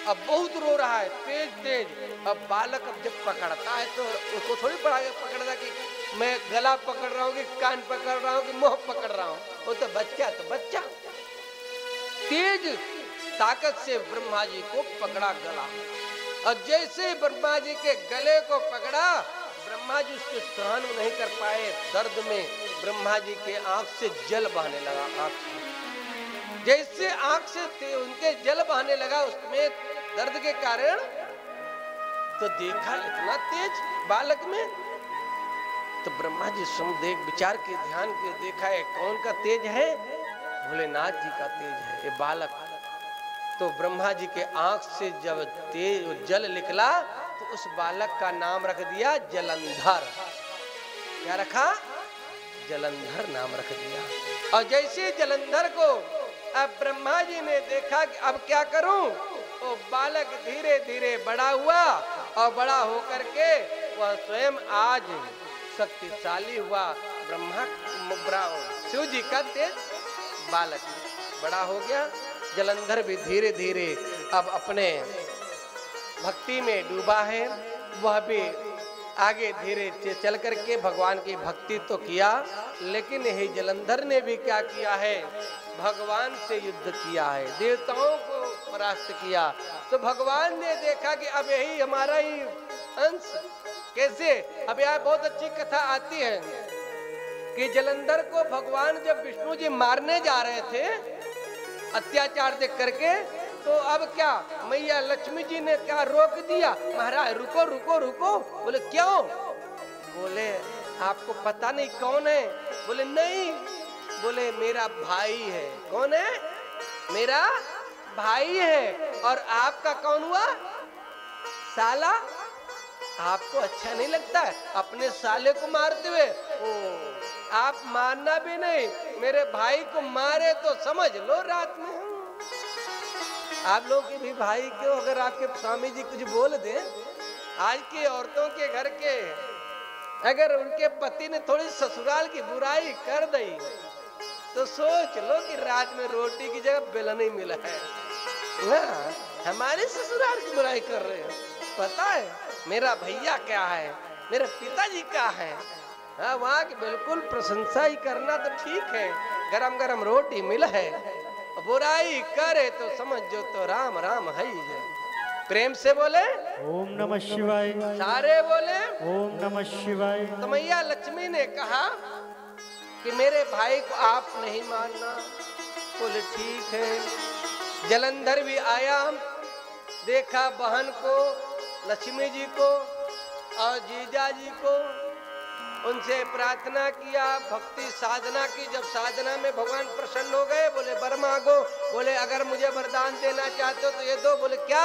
अब बहुत रो रहा है तेज तेज। अब बालक अब जब पकड़ता है तो उसको थोड़ी पकड़ता कि मैं गला पकड़ रहा हूँ कि कान पकड़ रहा हूँ कि मुंह पकड़ रहा हूँ। वो तो बच्चा तेज ताकत से ब्रह्मा जी को पकड़ा गला, और जैसे ब्रह्मा जी के गले को पकड़ा, ब्रह्मा जी उसको सहन नहीं कर पाए। दर्द में ब्रह्मा जी के आंख से जल बहने लगा। आंख से जैसे आंख से उनके जल बहने लगा उसमें दर्द के कारण, तो देखा इतना तेज बालक में। तो ब्रह्मा जी देख विचार के ध्यान के देखा है कौन का तेज है, भोलेनाथ जी का तेज है ये बालक। तो ब्रह्मा जी के आंख से जब तेज जल निकला तो उस बालक का नाम रख दिया जलंधर। क्या रखा, जलंधर नाम रख दिया। और जैसे जलंधर को अब ब्रह्मा जी ने देखा कि अब क्या करूं, तो बालक धीरे धीरे बड़ा हुआ और बड़ा होकर के वह स्वयं आज शक्तिशाली हुआ। ब्रह्मा शिव जी का तेज बालक बड़ा हो गया। जलंधर भी धीरे धीरे अब अपने भक्ति में डूबा है। वह भी आगे धीरे चल करके भगवान की भक्ति तो किया, लेकिन यही जलंधर ने भी क्या किया है, भगवान से युद्ध किया है, देवताओं को परास्त किया। तो भगवान ने देखा कि अब यही हमारा ही अंश। कैसे, अब यहाँ बहुत अच्छी कथा आती है कि जलंधर को भगवान जब विष्णु जी मारने जा रहे थे अत्याचार देख करके, तो अब क्या मैया लक्ष्मी जी ने क्या रोक दिया, महाराज रुको रुको रुको। बोले क्यों, बोले आपको पता नहीं कौन है। बोले नहीं, बोले मेरा भाई है। कौन है, मेरा भाई है। और आपका कौन हुआ, साला। आपको अच्छा नहीं लगता है अपने साले को मारते हुए, ओ आप मारना भी नहीं, मेरे भाई को मारे तो समझ लो रात में आप लोग के भी भाई को अगर आपके स्वामी जी कुछ बोल दे, आज की औरतों के घर के अगर उनके पति ने थोड़ी ससुराल की बुराई कर दी तो सोच लो कि रात में रोटी की जगह बेलन ही मिला है ना। हमारे ससुराल की बुराई कर रहे हैं, पता है मेरा भैया क्या है, मेरे पिताजी क्या है। हाँ, वहाँ की बिल्कुल प्रशंसा ही करना तो ठीक है, गरम गरम रोटी मिला है, बुराई करे तो समझो तो राम राम है ही है। प्रेम से बोले ओम नमः शिवाय, सारे बोले ओम नमः शिवाय। तो मैया लक्ष्मी ने कहा कि मेरे भाई को आप नहीं मानना। बोले ठीक है। जलंधर भी आया, देखा बहन को, लक्ष्मी जी को और जीजा जी को, उनसे प्रार्थना किया, भक्ति साधना की। जब साधना में भगवान प्रसन्न हो गए, बोले वर मांगो। बोले अगर मुझे वरदान देना चाहते हो तो ये दो। बोले क्या,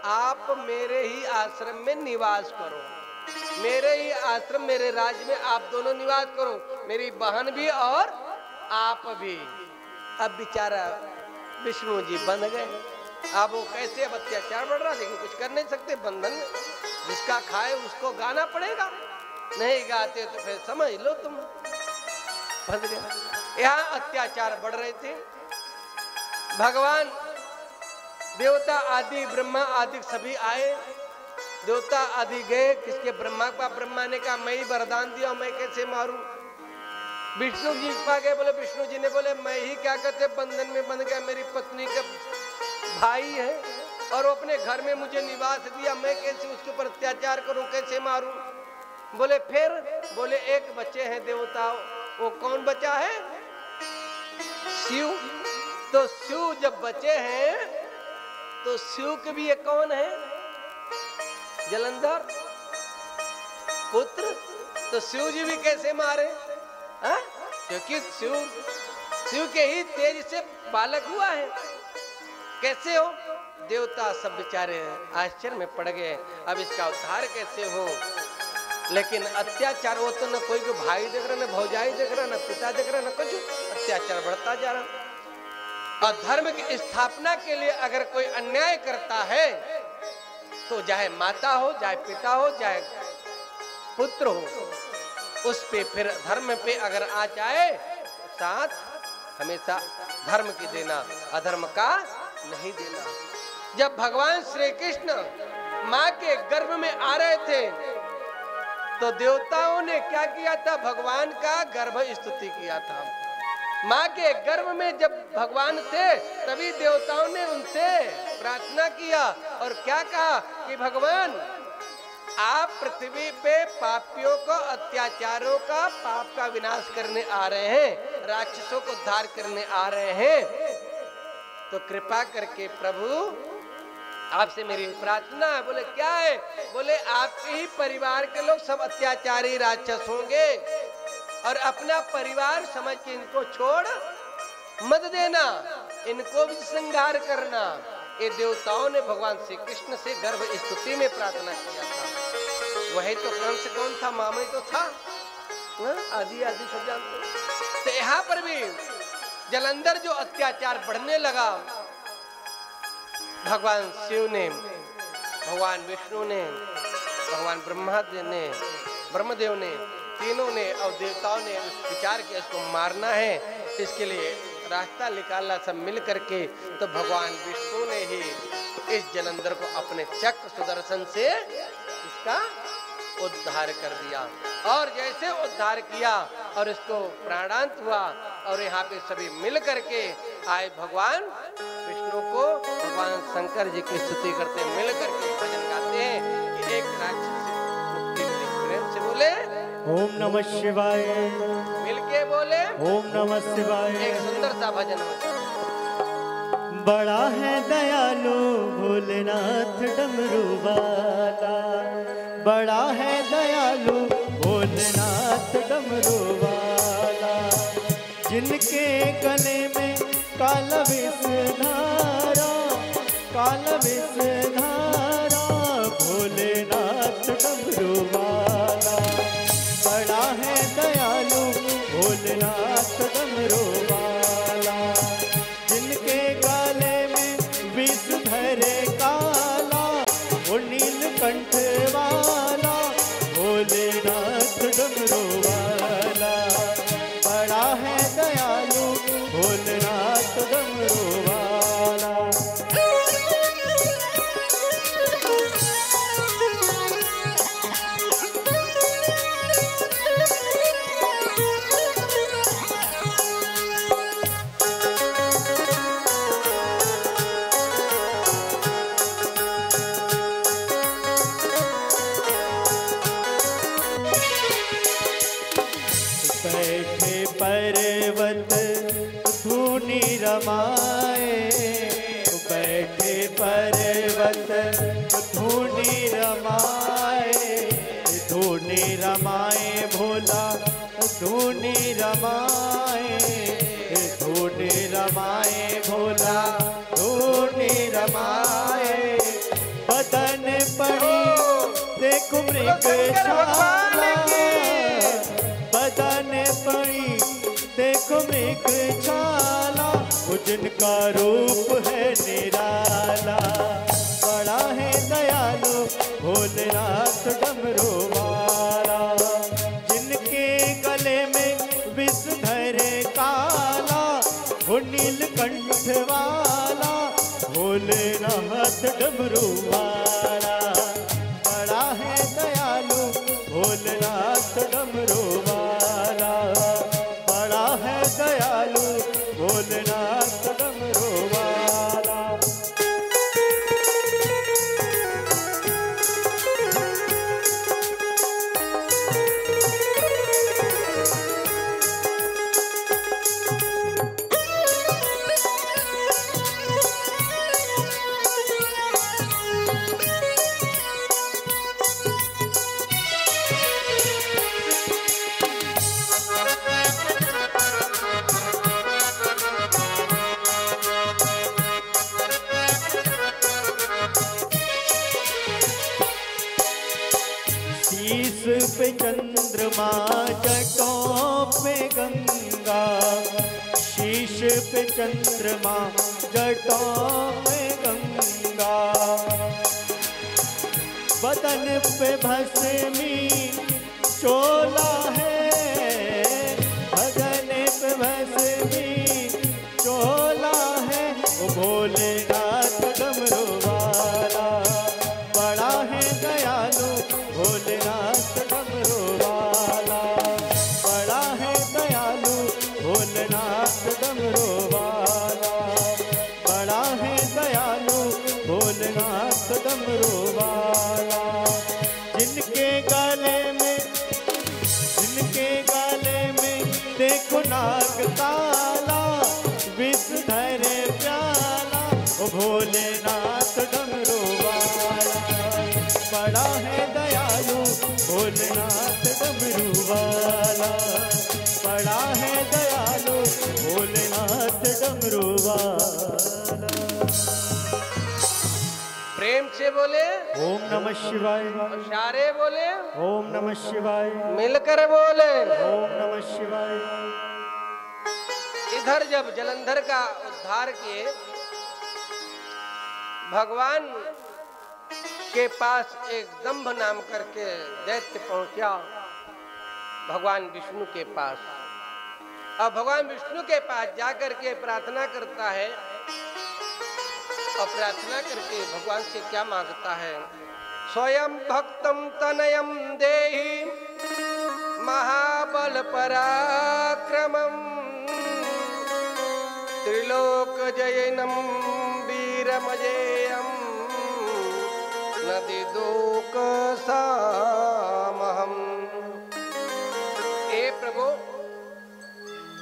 आप मेरे ही आश्रम में निवास करो, मेरे ही आश्रम मेरे राज्य में आप दोनों निवास करो, मेरी बहन भी और आप भी। अब बेचारा विष्णु जी बंध गए। अब वो कैसे, अब अत्याचार बढ़ रहा, लेकिन कुछ कर नहीं सकते, बंधन में जिसका खाए उसको गाना पड़ेगा, नहीं गाते तो फिर समझ लो तुम फंस गए। यहाँ अत्याचार बढ़ रहे थे। भगवान देवता आदि ब्रह्मा आदि सभी आए, देवता आदि गए, किसके ब्रह्मा का, ब्रह्मा ने कहा मैं ही वरदान दिया, मैं कैसे मारूं। विष्णु जी पा गए, बोले विष्णु जी ने बोले मैं ही क्या कहते बंधन में बंध गया, मेरी पत्नी का भाई है और वो अपने घर में मुझे निवास दिया, मैं कैसे उसके ऊपर अत्याचार करूं, कैसे मारूं। बोले फिर? बोले एक बच्चे हैं देवता, वो कौन बचा है? शिव। तो शिव जब बचे हैं तो शिव के भी ये कौन है? जलंधर पुत्र। तो शिव जी भी कैसे मारे? हा? क्योंकि शिव के ही तेज से बालक हुआ है। कैसे हो? देवता सब बेचारे आश्चर्य में पड़ गए, अब इसका उद्धार कैसे हो? लेकिन अत्याचार, वो तो न कोई को भाई देख रहा, न भौजाई देख रहा, न पिता देख रहा, न कुछ। अत्याचार बढ़ता जा रहा। और धर्म की स्थापना के लिए अगर कोई अन्याय करता है तो चाहे माता हो, चाहे पिता हो, चाहे पुत्र हो, उस पे फिर धर्म पे अगर आ जाए, साथ हमेशा धर्म की देना, अधर्म का नहीं देना। जब भगवान श्री कृष्ण माँ के गर्भ में आ रहे थे तो देवताओं ने क्या किया था? भगवान का गर्भ स्तुति किया था। माँ के गर्भ में जब भगवान थे तभी देवताओं ने उनसे प्रार्थना किया और क्या कहा कि भगवान आप पृथ्वी पे पापियों को, अत्याचारों का, पाप का विनाश करने आ रहे हैं, राक्षसों को उद्धार करने आ रहे हैं, तो कृपा करके प्रभु आपसे मेरी प्रार्थना है। बोले क्या है? बोले आपके ही परिवार के लोग सब अत्याचारी राक्षस होंगे और अपना परिवार समझ के इनको छोड़ मत देना, इनको भी संहार करना। ये देवताओं ने भगवान श्री कृष्ण से गर्भ स्तुति में प्रार्थना किया था। वही तो कंस कौन था? मामा तो था, आदि आदि सब जानते। तो यहाँ पर भी जलंधर जो अत्याचार बढ़ने लगा, भगवान शिव ने, भगवान विष्णु ने, भगवान ब्रह्मदेव ने, तीनों ने और देवताओं ने विचार किया इसको मारना है, इसके लिए रास्ता निकालना सब मिल करके। तो भगवान विष्णु ने ही इस जलंधर को अपने चक्र सुदर्शन से इसका उद्धार कर दिया। और जैसे उद्धार किया और इसको प्राणांत हुआ और यहाँ पे सभी मिल करके आए भगवान विष्णु को, भगवान शंकर जी की स्तुति करते, मिल करके भजन गाते हैं कि एक राक्षस से मुक्ति मिली। प्रेम से बोले ओम नमः शिवाय। मिलके बोले ओम नमः शिवाय। एक सुंदर सा भजन हो। बड़ा है दयालु भोलेनाथ डमरू वाला, बड़ा है दयालु भोलेनाथ डमरू वाला, जिनके गले में काला विष धारा, काला विष धारा, भोलेनाथ डमरू वाला। बड़ा है दयालु भोलेनाथ डमरू वाला, जिनके गले में विष धरे काला, वो नीलकंठ वाला, भोलेनाथ डमरू वाला। बड़ा है दयालु भोलेनाथ डमरू वाला। बैठे पर्वत धूनी रमाए, बैठे पर्वत धूनी रमाए, धूनी रमाए भोला, धूनी रमाए, धूनी रमाए भोला, धूनी रमाए। बदन पड़ी देखो मृगशाला, बदन पड़ी देखो मृगशाला, जिनका रूप है निराला। बड़ा है दयालु भोलेनाथ डमरू वाला, जिनके गले में विष धरे काला, वो नीलकंठ वाला, भोलेनाथ डमरू वाला। बड़ा है दयालु भोलेनाथ डमरू वाला, बड़ा है दयालु भोलेनाथ डमरू वाला। चंद्रमा जटों पे गंगा, शीश पे चंद्रमा जटों पे गंगा, बदन पे भस्मी चोला है, बदन पे भस्मी चोला है, वो भोलेनाथ डमरू वाला, बड़ा है दयालु भोलेनाथ डमरू वाला, बड़ा है दयालु भोलेनाथ डमरू वाला, बड़ा है दयालु भोलेनाथ डमरू वाला। जिनके गाले में देखो नाग काला, विषधर प्याला, ओ भोलेनाथ डमरू वाला, बड़ा है दयालु भोलेनाथ डमरू वाला, बड़ा है दयालु भोलेनाथ डमरू वाला। प्रेम से बोले ओम नमः शिवाय, सारे बोले ओम नमः शिवाय, मिलकर बोले ओम नमः शिवाय। इधर जब जलंधर का उद्धार किए, भगवान के पास एक दंभ नाम करके दैत्य पहुंचा, भगवान विष्णु के पास। अब भगवान विष्णु के पास जाकर के प्रार्थना करता है, और प्रार्थना करके भगवान से क्या मांगता है? स्वयं भक्तम तनयम देहि महाबल पराक्रमम, त्रिलोक जयनम वीरमजेयम नदी दोक सामहम। हे प्रभु,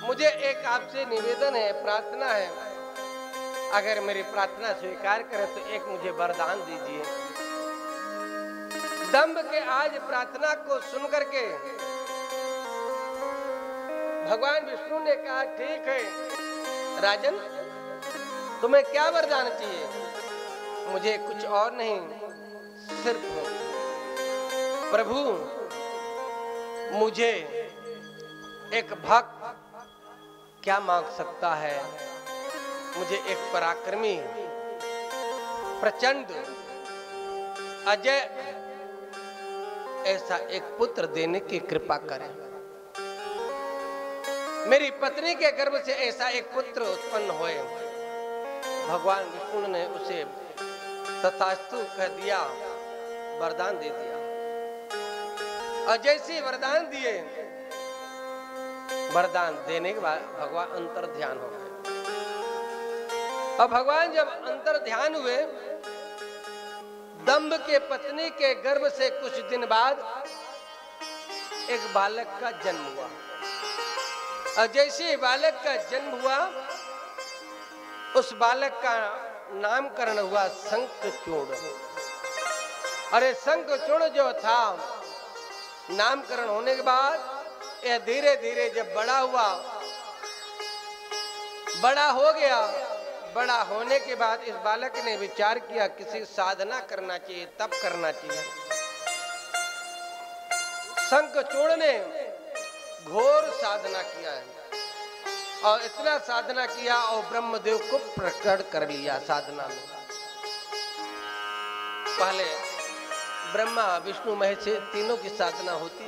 मुझे एक आपसे निवेदन है, प्रार्थना है, अगर मेरी प्रार्थना स्वीकार करें तो एक मुझे वरदान दीजिए। दंभ के आज प्रार्थना को सुन करके भगवान विष्णु ने कहा, ठीक है राजन, तुम्हें क्या वरदान चाहिए? मुझे कुछ और नहीं, सिर्फ प्रभु मुझे एक भक्त क्या मांग सकता है? मुझे एक पराक्रमी, प्रचंड, अजय ऐसा एक पुत्र देने की कृपा करें। मेरी पत्नी के गर्भ से ऐसा एक पुत्र उत्पन्न होए। भगवान विष्णु ने उसे तथास्तु कह दिया, वरदान दे दिया। और जैसे वरदान दिए, वरदान देने के बाद भगवान अंतर ध्यान हो गए। अब भगवान जब अंतर ध्यान हुए, दंभ के पत्नी के गर्भ से कुछ दिन बाद एक बालक का जन्म हुआ। और जैसे बालक का जन्म हुआ, उस बालक का नामकरण हुआ शंखचूड़। अरे शंखचूड़ जो था, नामकरण होने के बाद यह धीरे धीरे जब बड़ा हुआ, बड़ा हो गया, बड़ा होने के बाद इस बालक ने विचार किया किसी साधना करना चाहिए, तप करना चाहिए। शंखचूड़ ने घोर साधना किया है, और इतना साधना किया और ब्रह्मदेव को प्रकट कर लिया साधना में। पहले ब्रह्मा विष्णु महेश से तीनों की साधना होती,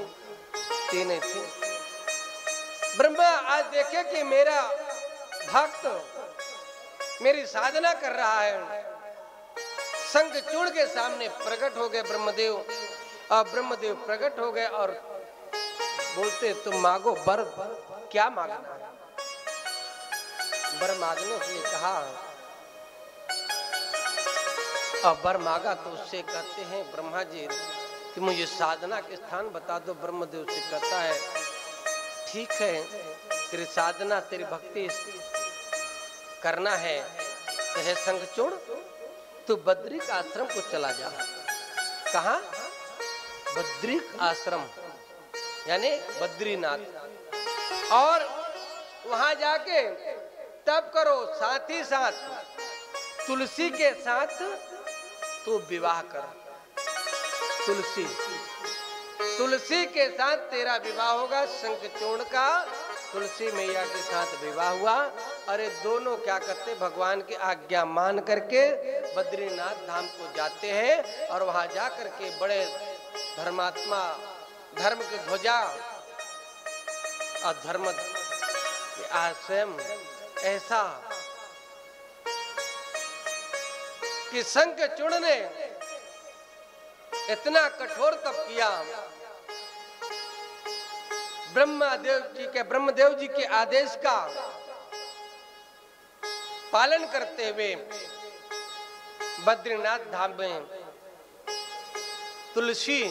तीन थी। ब्रह्मा आज देखे कि मेरा भक्त मेरी साधना कर रहा है, शंखचूड़ के सामने प्रकट हो गए ब्रह्मदेव। और ब्रह्मदेव प्रकट हो गए और बोलते, तुम मांगो वर, क्या मांगना है? वर मांगने के लिए कहा, और वर मांगा तो उससे कहते हैं ब्रह्मा जी कि मुझे साधना के स्थान बता दो। ब्रह्मदेव से कहता है, ठीक है, तेरी साधना, तेरी भक्ति करना है तो है शंखचूड़, तू बद्रिक आश्रम को चला जा। कहा? बद्रिक आश्रम यानी बद्रीनाथ। और वहां जाके तप करो, साथ ही साथ तुलसी के साथ तू विवाह कर। तुलसी तुलसी के साथ तेरा विवाह होगा। शंखचूर्ण का तुलसी मैया के साथ विवाह हुआ। अरे दोनों क्या करते, भगवान की आज्ञा मान करके बद्रीनाथ धाम को जाते हैं और वहां जा करके बड़े धर्मात्मा, धर्म की ध्वजा और धर्म स्वयं ऐसा कि शंखचूर्ण ने इतना कठोर तप किया, ब्रह्मदेव जी के आदेश का पालन करते हुए बद्रीनाथ धाम में तुलसी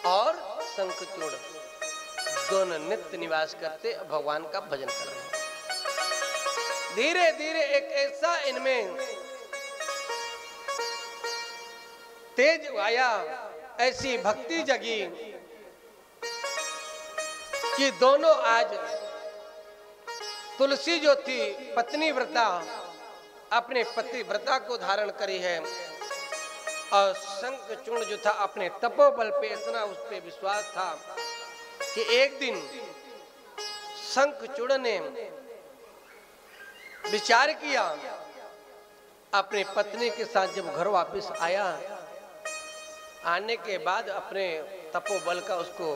और शंखचूर्ण दोनों नित्य निवास करते, भगवान का भजन कर रहे हैं। धीरे धीरे एक ऐसा इनमें तेज आया, ऐसी भक्ति जगी कि दोनों आज तुलसी जो थी पत्नी व्रता, अपने पति व्रता को धारण करी है, और शंखचूर्ण जो था अपने तपोबल पे इतना उस पे विश्वास था कि एक दिन शंखचूर्ण ने विचार किया, अपने पत्नी के साथ जब घर वापस आया, आने के बाद अपने तपोबल का, उसको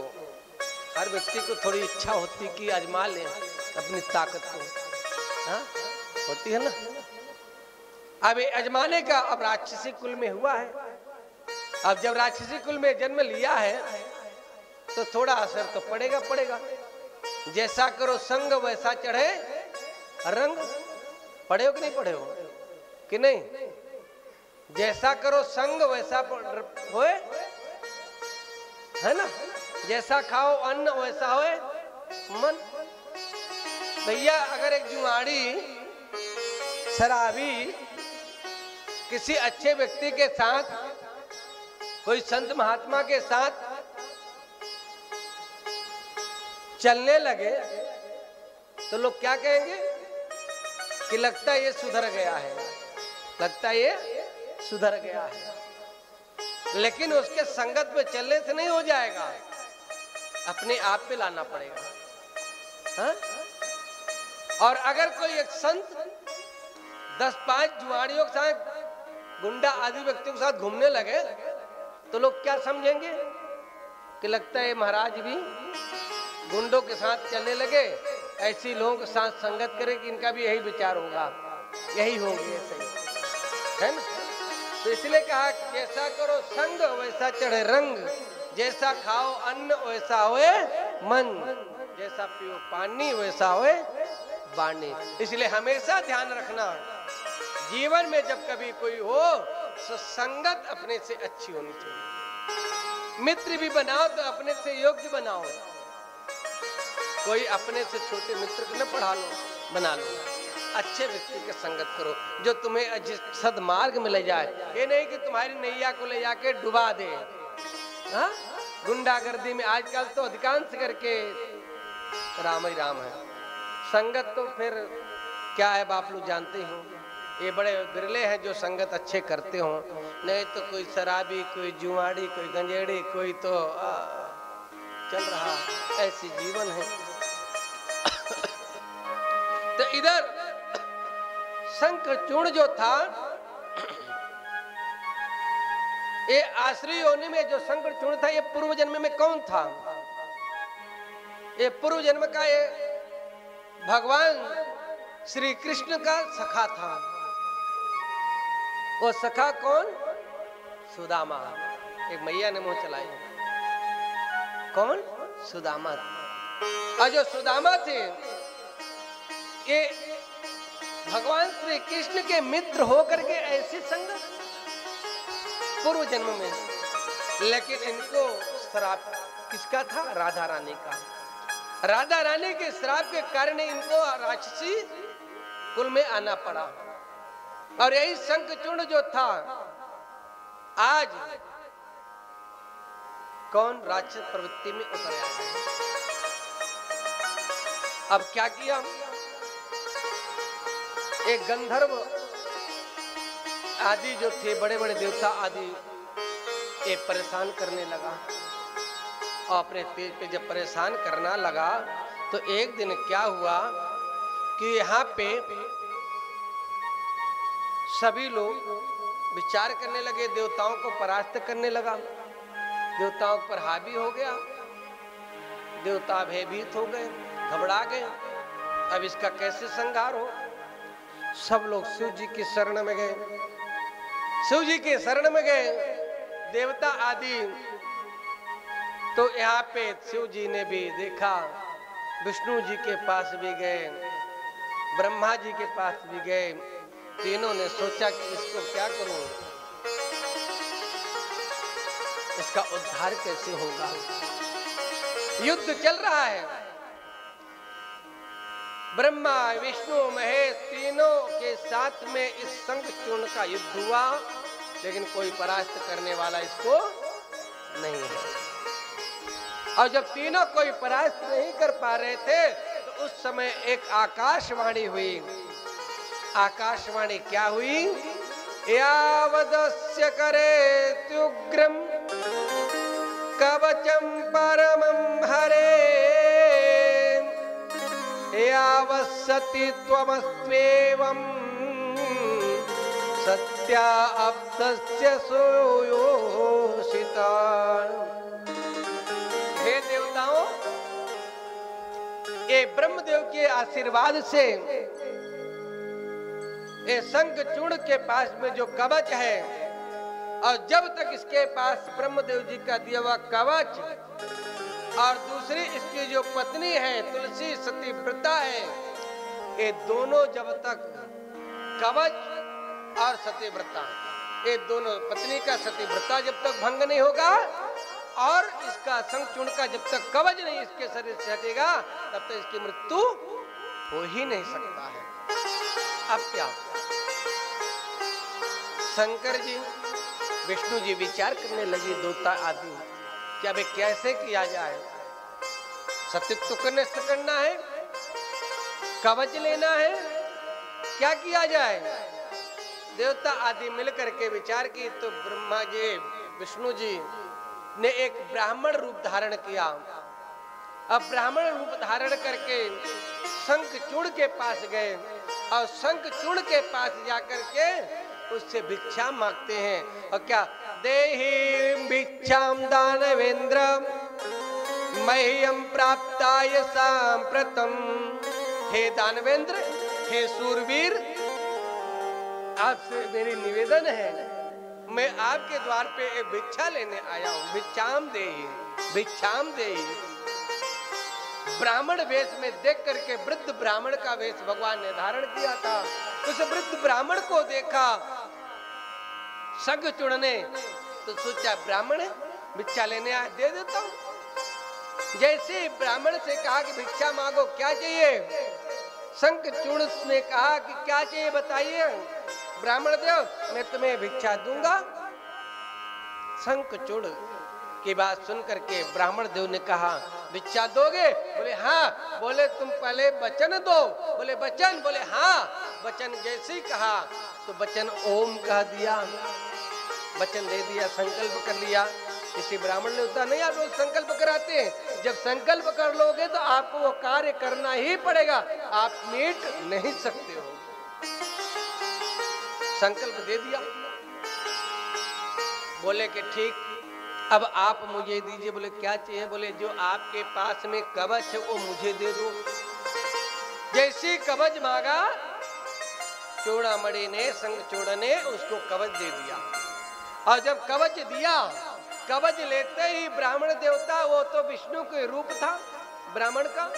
हर व्यक्ति को थोड़ी इच्छा होती कि आजमा ले अपनी ताकत को, हाँ होती है ना। अब अजमाने का अब राक्षसी कुल में हुआ है, अब जब राक्षसी कुल में जन्म लिया है तो थोड़ा असर तो पड़ेगा पड़ेगा। जैसा करो संग वैसा चढ़े रंग, पढ़े हो कि नहीं पढ़े हो कि नहीं? जैसा करो संग वैसा होए, है ना। जैसा खाओ अन्न वैसा होए मन। भैया अगर एक जुआड़ी शराबी किसी अच्छे व्यक्ति के साथ, कोई संत महात्मा के साथ चलने लगे तो लोग क्या कहेंगे कि लगता है ये सुधर गया है, लगता है ये सुधर गया है। लेकिन उसके संगत में चलने से नहीं हो जाएगा, अपने आप पे लाना पड़ेगा, हाँ? और अगर कोई एक संत 10-5 जुआड़ियों के साथ, गुंडा आदि व्यक्तियों के साथ घूमने लगे तो लोग क्या समझेंगे कि लगता है महाराज भी गुंडों के साथ चलने लगे, ऐसी लोगों के साथ संगत करे कि इनका भी यही विचार होगा, यही होंगे, सही है ना। तो इसलिए कहा जैसा करो संग वैसा चढ़े रंग, जैसा खाओ अन्न वैसा होए मन, जैसा पियो पानी वैसा होए वाणी। इसलिए हमेशा ध्यान रखना, जीवन में जब कभी कोई हो तो संगत अपने से अच्छी होनी चाहिए। मित्र भी बनाओ तो अपने से योग्य बनाओ, कोई अपने से छोटे मित्र को न पढ़ा लो, बना लो। अच्छे व्यक्ति के संगत करो जो तुम्हें सदमार्ग में ले जाए, ये नहीं कि तुम्हारी नैया को ले जाके डुबा दे। हाँ, गुंडागर्दी में आजकल तो अधिकांश करके राम ही राम है। संगत तो फिर क्या है आप लोग जानते हो, ये बड़े बिरले हैं जो संगत अच्छे करते हो, नहीं तो कोई शराबी, कोई जुआड़ी, कोई गंजेड़ी, कोई तो चल रहा, ऐसी जीवन है। तो इधर शंखचूर्ण जो था, ये आश्रय योनि में जो शंखचूर्ण था, ये पूर्व जन्म में कौन था? ये पूर्व जन्म का ये भगवान श्री कृष्ण का सखा था। वो सखा कौन? सुदामा। एक मैया ने मुंह चलाई, कौन? सुदामा। और जो सुदामा थे ये भगवान श्री कृष्ण के मित्र होकर के ऐसी संगत पूर्व जन्म में, लेकिन इनको श्राप किसका था? राधा रानी का। राधा रानी के श्राप के कारण इनको राक्षसी कुल में आना पड़ा। और यही शंखचूर्ण जो था आज कौन? राक्षस प्रवृत्ति में उतर आया। अब क्या किया? एक गंधर्व आदि जो थे, बड़े बड़े देवता आदि, ये परेशान करने लगा और अपने तेज पे जब परेशान करना लगा तो एक दिन क्या हुआ कि यहाँ पे सभी लोग विचार करने लगे, देवताओं को परास्त करने लगा, देवताओं पर हावी हो गया, देवता भयभीत हो गए, घबरा गए, अब इसका कैसे संहार हो। सब लोग शिव जी की शरण में गए, शिव जी के शरण में गए देवता आदि। तो यहाँ पे शिव जी ने भी देखा, विष्णु जी के पास भी गए, ब्रह्मा जी के पास भी गए। तीनों ने सोचा कि इसको क्या करूं, इसका उद्धार कैसे होगा। युद्ध चल रहा है, ब्रह्मा विष्णु महेश तीनों के साथ में इस शंखचूर्ण का युद्ध हुआ, लेकिन कोई परास्त करने वाला इसको नहीं है। और जब तीनों कोई परास्त नहीं कर पा रहे थे तो उस समय एक आकाशवाणी हुई। आकाशवाणी क्या हुई? यावदस्य करेत्युग्रम कवचम परमं हरे यावस्सति त्वमस्त्वेवं सत्या अब्दस्य सोयोषिता। हे देवताओं, ये ब्रह्मदेव के आशीर्वाद से ये शंखचूर्ण के पास में जो कवच है, और जब तक इसके पास ब्रह्मदेव जी का दिया हुआ कवच और दूसरी इसकी जो पत्नी है तुलसी सतीव्रता है, ये दोनों जब तक कवच और सतीव्रता, ये दोनों पत्नी का सतीव्रता जब तक भंग नहीं होगा और इसका शंखचूर्ण का जब तक कवच नहीं इसके शरीर से हटेगा तब तक इसकी मृत्यु हो ही नहीं सकता है। अब क्या? शंकर जी विष्णु जी विचार करने लगे, देवता आदि, क्या वे कैसे किया जाए। सतीत्व करना है, कवच लेना है, क्या किया जाए। देवता आदि मिलकर के विचार की तो ब्रह्मा जी विष्णु जी ने एक ब्राह्मण रूप धारण किया। अब ब्राह्मण रूप धारण करके शंखचूर्ण के पास गए और शंखचूर्ण के पास जाकर के उससे भिक्षा मांगते हैं। और क्या? देहि भिक्षाम दानवेंद्र मह्यम प्राप्ताय सांप्रतम। हे दानवेंद्र, हे सूरवीर, आपसे मेरी निवेदन है, मैं आपके द्वार पे एक भिक्षा लेने आया हूँ। भिक्षाम देहि, भिक्षाम देहि। ब्राह्मण वेश में देख करके वृद्ध ब्राह्मण का वेश भगवान ने धारण किया था। उस वृद्ध ब्राह्मण को देखा शंखचूर्ण ने तो सोचा ब्राह्मण है, भिक्षा लेने आया, दे देता हूं। जैसे ब्राह्मण से कहा कि भिक्षा मांगो, क्या चाहिए? शंखचूर्ण ने कहा कि क्या चाहिए बताइए। ब्राह्मण देव, मैं तुम्हें भिक्षा दूंगा। शंखचूर्ण की बात सुन करके ब्राह्मण देव ने कहा, भिक्षा दोगे? बोले हाँ। बोले तुम पहले वचन दो। बोले वचन? बोले हाँ। वचन जैसे ही कहा तो वचन ओम कह दिया, वचन दे दिया, संकल्प कर लिया। किसी ब्राह्मण ने होता नहीं, आप लोग संकल्प कराते हैं, जब संकल्प कर लोगे तो आपको वो कार्य करना ही पड़ेगा, आप मिट नहीं सकते हो। संकल्प दे दिया। बोले कि ठीक, अब आप मुझे दीजिए। बोले क्या चाहिए? बोले जो आपके पास में कवच है वो मुझे दे दो। जैसी कवच मांगा, चूड़ामणि ने, शंखचूर्ण ने उसको कवच दे दिया। और जब कवच दिया, कवच लेते ही ब्राह्मण देवता, वो तो विष्णु के रूप था ब्राह्मण का,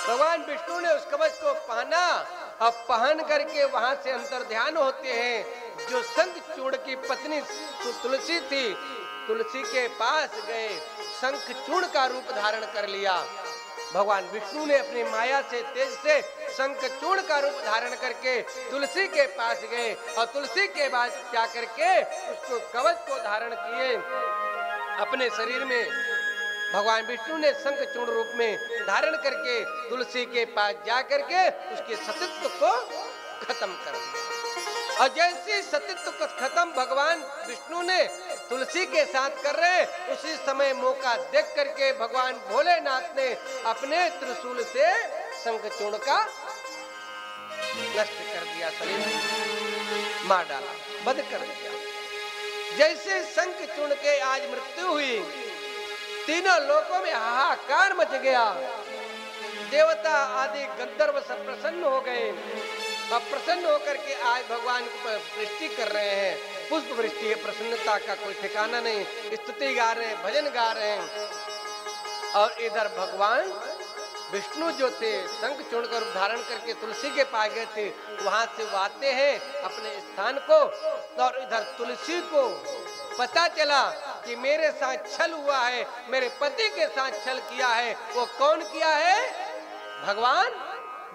भगवान विष्णु ने उस कवच को पहना और पहन करके वहां से अंतर ध्यान होते हैं। जो शंखचूर्ण की पत्नी तुलसी थी, तुलसी के पास गए, शंखचूर्ण का रूप धारण कर लिया। भगवान विष्णु ने अपनी माया से, तेज से शंखचूर्ण का रूप धारण करके तुलसी के पास गए और तुलसी के बाद क्या करके उसको कवच को धारण किए अपने शरीर में। भगवान विष्णु ने शंखचूर्ण रूप में धारण करके तुलसी के पास जा करके उसके सतीत्व को खत्म कर दिया। और जैसे सतीत्व को खत्म भगवान विष्णु ने तुलसी के साथ कर रहे हैं। उसी समय मौका देख करके भगवान भोलेनाथ ने अपने त्रिशूल से शंखचूड़ का नष्ट कर दिया, शरीर मार डाला, वध कर दिया। जैसे शंखचूड़ के आज मृत्यु हुई, तीनों लोकों में हाहाकार मच गया। देवता आदि गंधर्व सब प्रसन्न हो गए। अब प्रसन्न होकर के आज भगवान को वृष्टि कर रहे हैं, पुष्प वृष्टि है। प्रसन्नता का कोई ठिकाना नहीं, स्तुति गा रहे हैं, भजन गा रहे हैं। और इधर भगवान विष्णु जो थे शंखचूड़ का रूप धारण करके तुलसी के पास गए थे, वहां से वो आते हैं अपने स्थान को। और इधर तुलसी को पता चला कि मेरे साथ छल हुआ है, मेरे पति के साथ छल किया है। वो कौन किया है? भगवान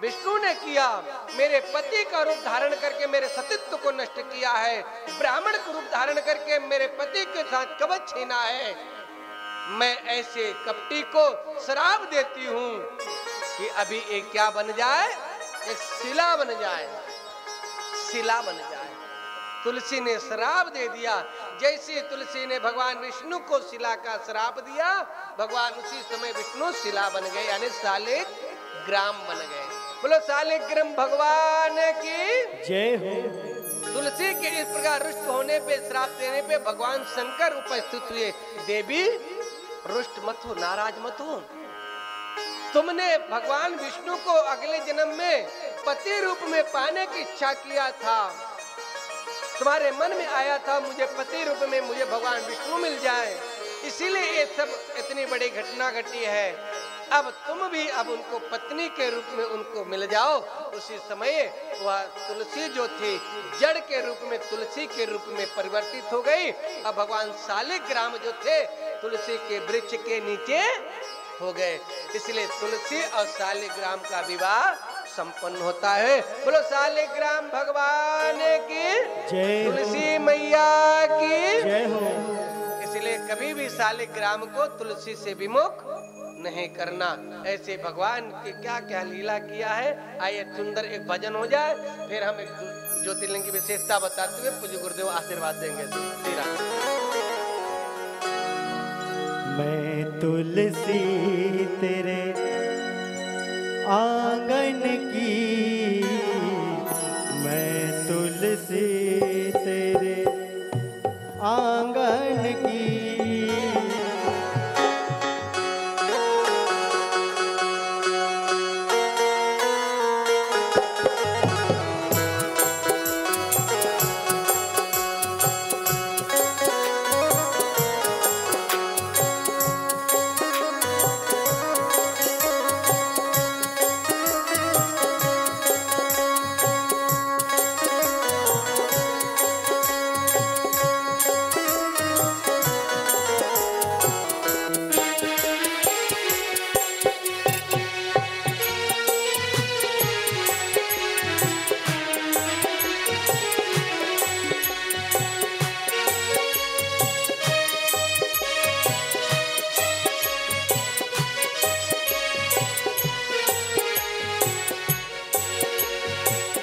विष्णु ने किया। मेरे पति का रूप धारण करके मेरे सतीत्व को नष्ट किया है, ब्राह्मण का रूप धारण करके मेरे पति के साथ कवच छीना है। मैं ऐसे कपटी को श्राप देती हूँ कि अभी एक क्या बन जाए, एक शिला बन जाए, शिला बन जाए। तुलसी ने श्राप दे दिया। जैसे तुलसी ने भगवान विष्णु को शिला का श्राप दिया, भगवान उसी समय विष्णु शिला बन गए, यानी शालिग ग्राम बन गए। बोलो शालिग्राम भगवान की जय हो। तुलसी के इस प्रकार रुष्ट होने पे, श्राप देने पे भगवान शंकर उपस्थित हुए। देवी रुष्ट मत हो, नाराज मत हो। तुमने भगवान विष्णु को अगले जन्म में पति रूप में पाने की इच्छा किया था, तुम्हारे मन में आया था मुझे पति रूप में मुझे भगवान विष्णु मिल जाए, इसीलिए ये सब इतनी बड़ी घटना घटी है। अब तुम भी अब उनको पत्नी के रूप में उनको मिल जाओ। उसी समय वह तुलसी जो थी जड़ के रूप में तुलसी के रूप में परिवर्तित हो गई। अब भगवान शालिग्राम जो थे तुलसी के वृक्ष के नीचे हो गए। इसलिए तुलसी और शालिग्राम का विवाह संपन्न होता है। बोलो शालिग्राम भगवान की जय, तुलसी मैया की जय हो। इसलिए कभी भी शालिग्राम को तुलसी से विमुख नहीं करना। ऐसे भगवान की क्या क्या लीला किया है। आइए सुंदर एक भजन हो जाए, फिर हम एक ज्योतिर्लिंग की विशेषता बताते हुए पूज्य गुरुदेव आशीर्वाद देंगे। श्री राम। मैं तुलसी तेरे आंगन की, मैं तुलसी तेरे आंगन की,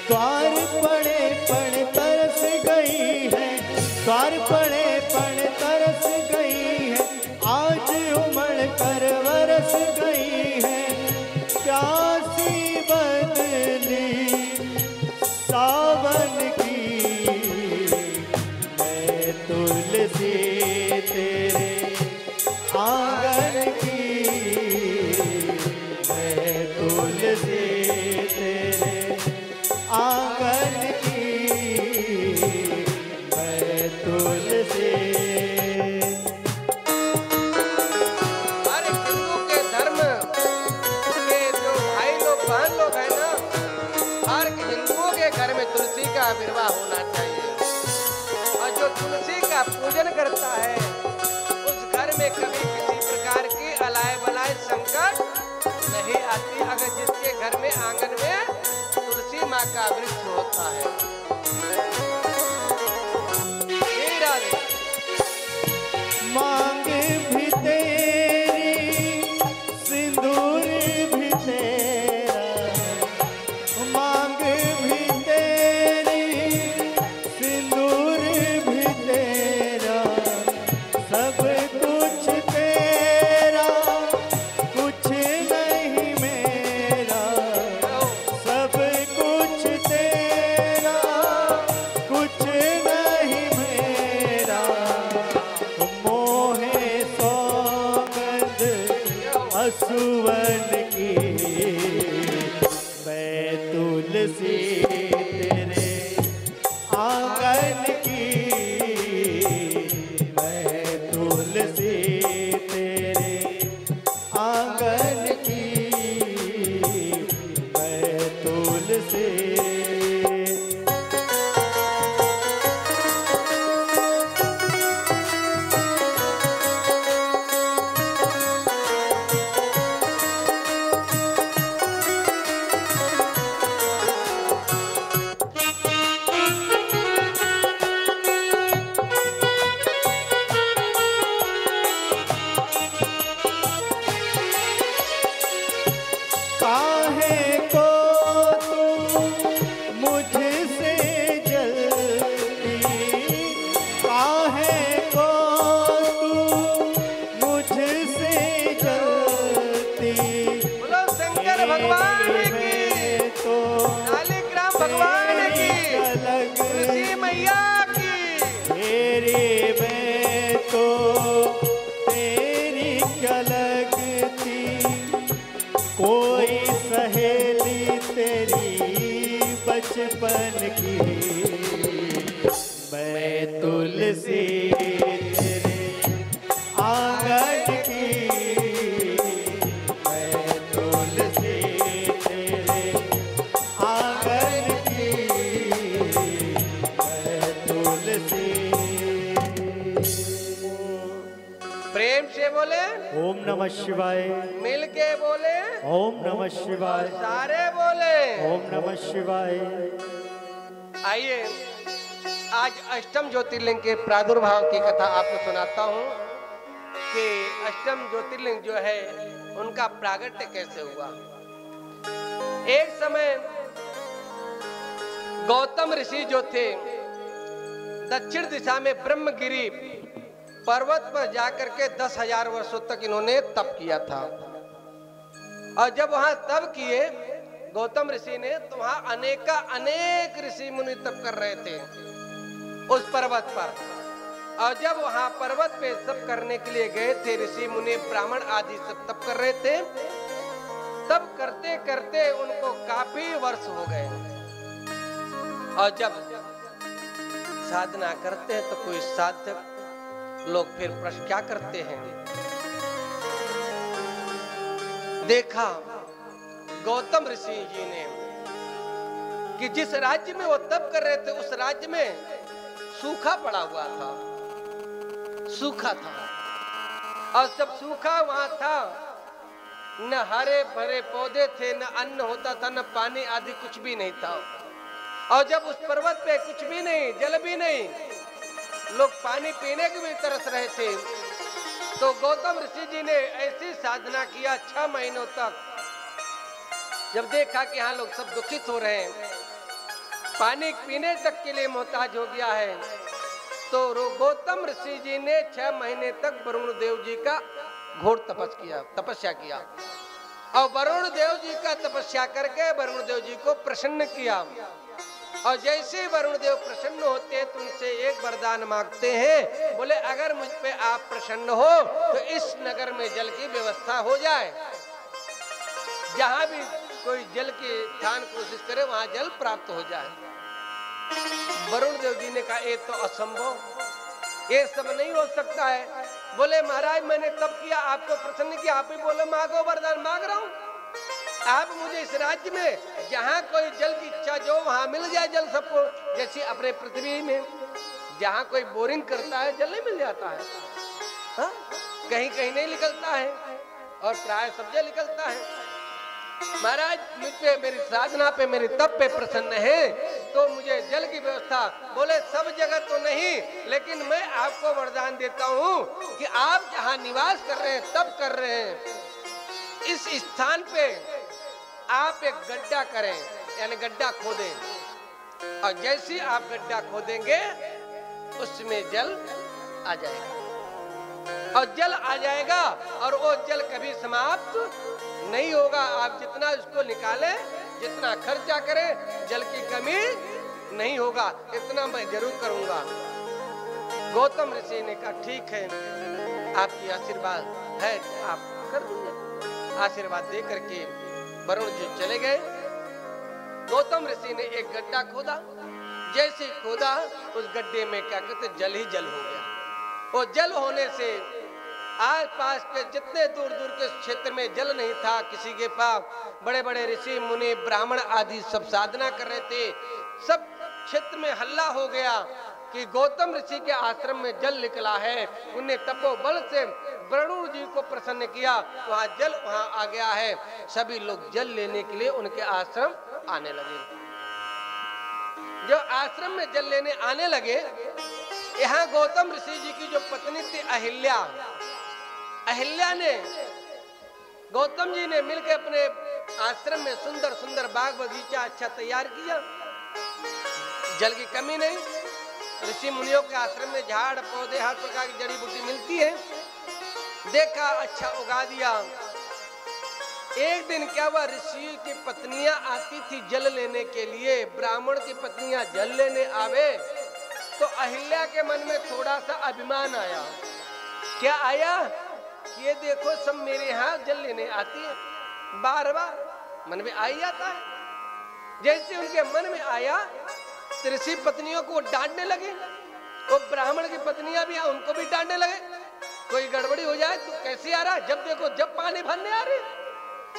द्वार पड़े पड़ तरस गई है, द्वार पड़े पड़ तरस गई है, आज उमड़ कर बरस गई है, प्यासी बदली सावन की, मैं तुलसी तेरे आंगन की, मैं तुलसी तेरे आंगन की, मैं तुलसी। हर हिंदू के धर्म के जो भाई लोग बहन लोग हैं ना, हर हिंदुओं के घर में तुलसी का आविर्भाव होना चाहिए। और जो तुलसी का पूजन करता है उस घर में कभी किसी प्रकार की अलाय बलाय संकट नहीं आती। अगर जिसके घर में आंगन में तुलसी माँ का वृक्ष होता है। मांग भी तेरी सिंदूर भी तेरा, मांग भी तेरी सिंदूर भी तेरा, भगवान की, तो शालिग्राम भगवान की, तुलसी मैया की। तेरी में तो तेरी क्या लगती, कोई सहेली तेरी बचपन की। मैं तुलसी तेरे आंगन की, मैं तुलसी तेरे आंगन की, मैं तुलसी। प्रेम से बोले, ओम नमः शिवाय। मिल के बोले, ओम नमः शिवाय। सारे बोले ओम नमः शिवाय। आइए आज अष्टम ज्योतिर्लिंग के प्रादुर्भाव की कथा आपको सुनाता हूँ कि अष्टम ज्योतिर्लिंग जो है उनका प्रागट्य कैसे हुआ। एक समय गौतम ऋषि जो थे दक्षिण दिशा में ब्रह्मगिरी पर्वत पर जाकर के 10,000 वर्षों तक इन्होंने तप किया था। और जब वहां तप किए गौतम ऋषि ने, तो वहां अनेक ऋषि मुनि तप कर रहे थे उस पर्वत पर। और जब वहां पर्वत पे तप करने के लिए गए थे, ऋषि मुनि ब्राह्मण आदि सब तप कर रहे थे। तप करते करते उनको काफी वर्ष हो गए। और जब साधना करते हैं तो कोई साधक लोग फिर प्रश्न क्या करते हैं, देखा गौतम ऋषि जी ने कि जिस राज्य में वो तप कर रहे थे उस राज्य में सूखा पड़ा हुआ था, सूखा था। और सब सूखा वहां था, न हरे भरे पौधे थे, न अन्न होता था, न पानी आदि कुछ भी नहीं था। और जब उस पर्वत पे कुछ भी नहीं, जल भी नहीं, लोग पानी पीने के भी तरस रहे थे। तो गौतम ऋषि जी ने ऐसी साधना किया 6 महीनों तक। जब देखा कि यहाँ लोग सब दुखित हो रहे हैं, पानी पीने तक के लिए मोहताज हो गया है, तो गौतम ऋषि जी ने 6 महीने तक वरुण देव जी का घोर तपस्या किया। और वरुण देव जी का तपस्या करके वरुण देव जी को प्रसन्न किया। और जैसे वरुण देव प्रसन्न होते हैं तो उनसे एक वरदान मांगते हैं, बोले अगर मुझ पे आप प्रसन्न हो तो इस नगर में जल की व्यवस्था हो जाए। जहां भी कोई जल की स्थान कोशिश करे वहां जल प्राप्त हो जाए। वरुण देव जी ने कहा ये तो असंभव, ये सब नहीं हो सकता है। बोले महाराज मैंने तब किया, आपको प्रसन्न किया, आप ही बोले मांगो वरदान, मांग रहा हूं। आप मुझे इस राज्य में जहां कोई जल की इच्छा जो वहां मिल जाए जल सबको। जैसे अपने पृथ्वी में जहां कोई बोरिंग करता है जल नहीं मिल जाता है, हा? कहीं कहीं नहीं निकलता है और प्राय सब जल निकलता है। महाराज मुझ पे, मेरी साधना पे, मेरी तप पे प्रसन्न है तो मुझे जल की व्यवस्था। बोले सब जगह तो नहीं, लेकिन मैं आपको वरदान देता हूँ कि आप जहाँ निवास कर रहे हैं, तप कर रहे हैं, इस स्थान पे आप एक गड्ढा करें, यानी गड्ढा खोदें। और जैसे आप गड्ढा खोदेंगे उसमें जल आ जाएगा। और जल आ जाएगा और वो जल कभी समाप्त नहीं होगा। आप जितना उसको निकालें, जितना खर्चा करें, जल की कमी नहीं होगा। इतना मैं जरूर करूंगा। गौतम ऋषि ने कहा ठीक है, आपकी आशीर्वाद है, आप कर दीजिए। आशीर्वाद दे करके वरुण जी चले गए। गौतम ऋषि ने एक गड्ढा खोदा। जैसे खोदा उस गड्ढे में क्या कहते जल ही जल हो गया। वो जल होने से आस पास के जितने दूर दूर के क्षेत्र में जल नहीं था किसी के पास, बड़े बड़े ऋषि मुनि ब्राह्मण आदि सब साधना कर रहे थे। सब क्षेत्र में हल्ला हो गया कि गौतम ऋषि के आश्रम में जल निकला है। उन्हें तपोबल से वरुण जी को प्रसन्न किया, वहां जल वहां आ गया है। सभी लोग जल लेने के लिए उनके आश्रम आने लगे। जो आश्रम में जल लेने आने लगे, यहाँ गौतम ऋषि जी की जो पत्नी थी अहिल्या, अहिल्या ने गौतम जी ने मिलकर अपने आश्रम में सुंदर सुंदर बाग बगीचा अच्छा तैयार किया। जल की कमी नहीं। ऋषि मुनियों के आश्रम में झाड़ पौधे हर प्रकार की जड़ी बूटी मिलती है। देखा, अच्छा उगा दिया। एक दिन क्या हुआ, ऋषि की पत्नियां आती थी जल लेने के लिए। ब्राह्मण की पत्नियां जल लेने आवे तो अहिल्या के मन में थोड़ा सा अभिमान आया। क्या आया कि ये देखो सब मेरे यहाँ जल लेने आती है, बार बार मन में आ ही जाता है। जैसे उनके मन में आया तो ऋषि पत्नियों को डांटने लगे, वो ब्राह्मण की पत्नियां भी उनको भी डांटने लगे। कोई गड़बड़ी हो जाए तो कैसे आ रहा, जब देखो जब पानी भरने आ रहे।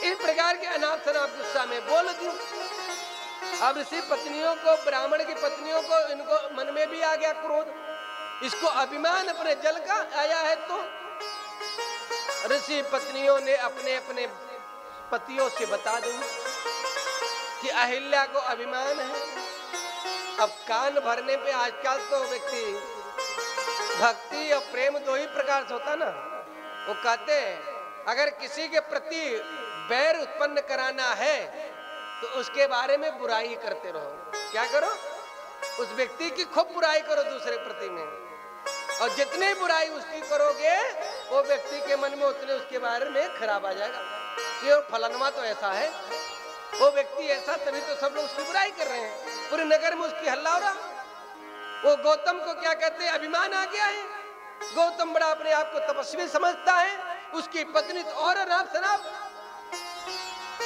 इस प्रकार के अनाप शनाप गुस्सा में बोल दी। अब ऋषि पत्नियों को, ब्राह्मण की पत्नियों को, इनको मन में भी आ गया क्रोध, इसको अभिमान अपने जल का आया है। तो ऋषि पत्नियों ने अपने अपने पतियों से बता दी कि अहिल्या को अभिमान है। अब कान भरने पे आजकल तो व्यक्ति भक्ति और प्रेम दो ही प्रकार से होता ना। वो कहते हैं अगर किसी के प्रति बैर उत्पन्न कराना है तो उसके बारे में बुराई करते रहो। क्या करो, उस व्यक्ति की खूब बुराई करो दूसरे प्रति में, और जितनी बुराई उसकी करोगे वो व्यक्ति के मन में उतने उसके बारे में खराब आ जाएगा कि फलाना तो ऐसा है, वो व्यक्ति ऐसा, तभी तो सब लोग उसकी बुराई कर रहे हैं, पूरे नगर में उसकी हल्ला हो रहा। वो गौतम को क्या कहते हैं, अभिमान आ गया है। गौतम बड़ा अपने आप को तपस्वी समझता है, उसकी पत्नी तो और अनाप शनाप।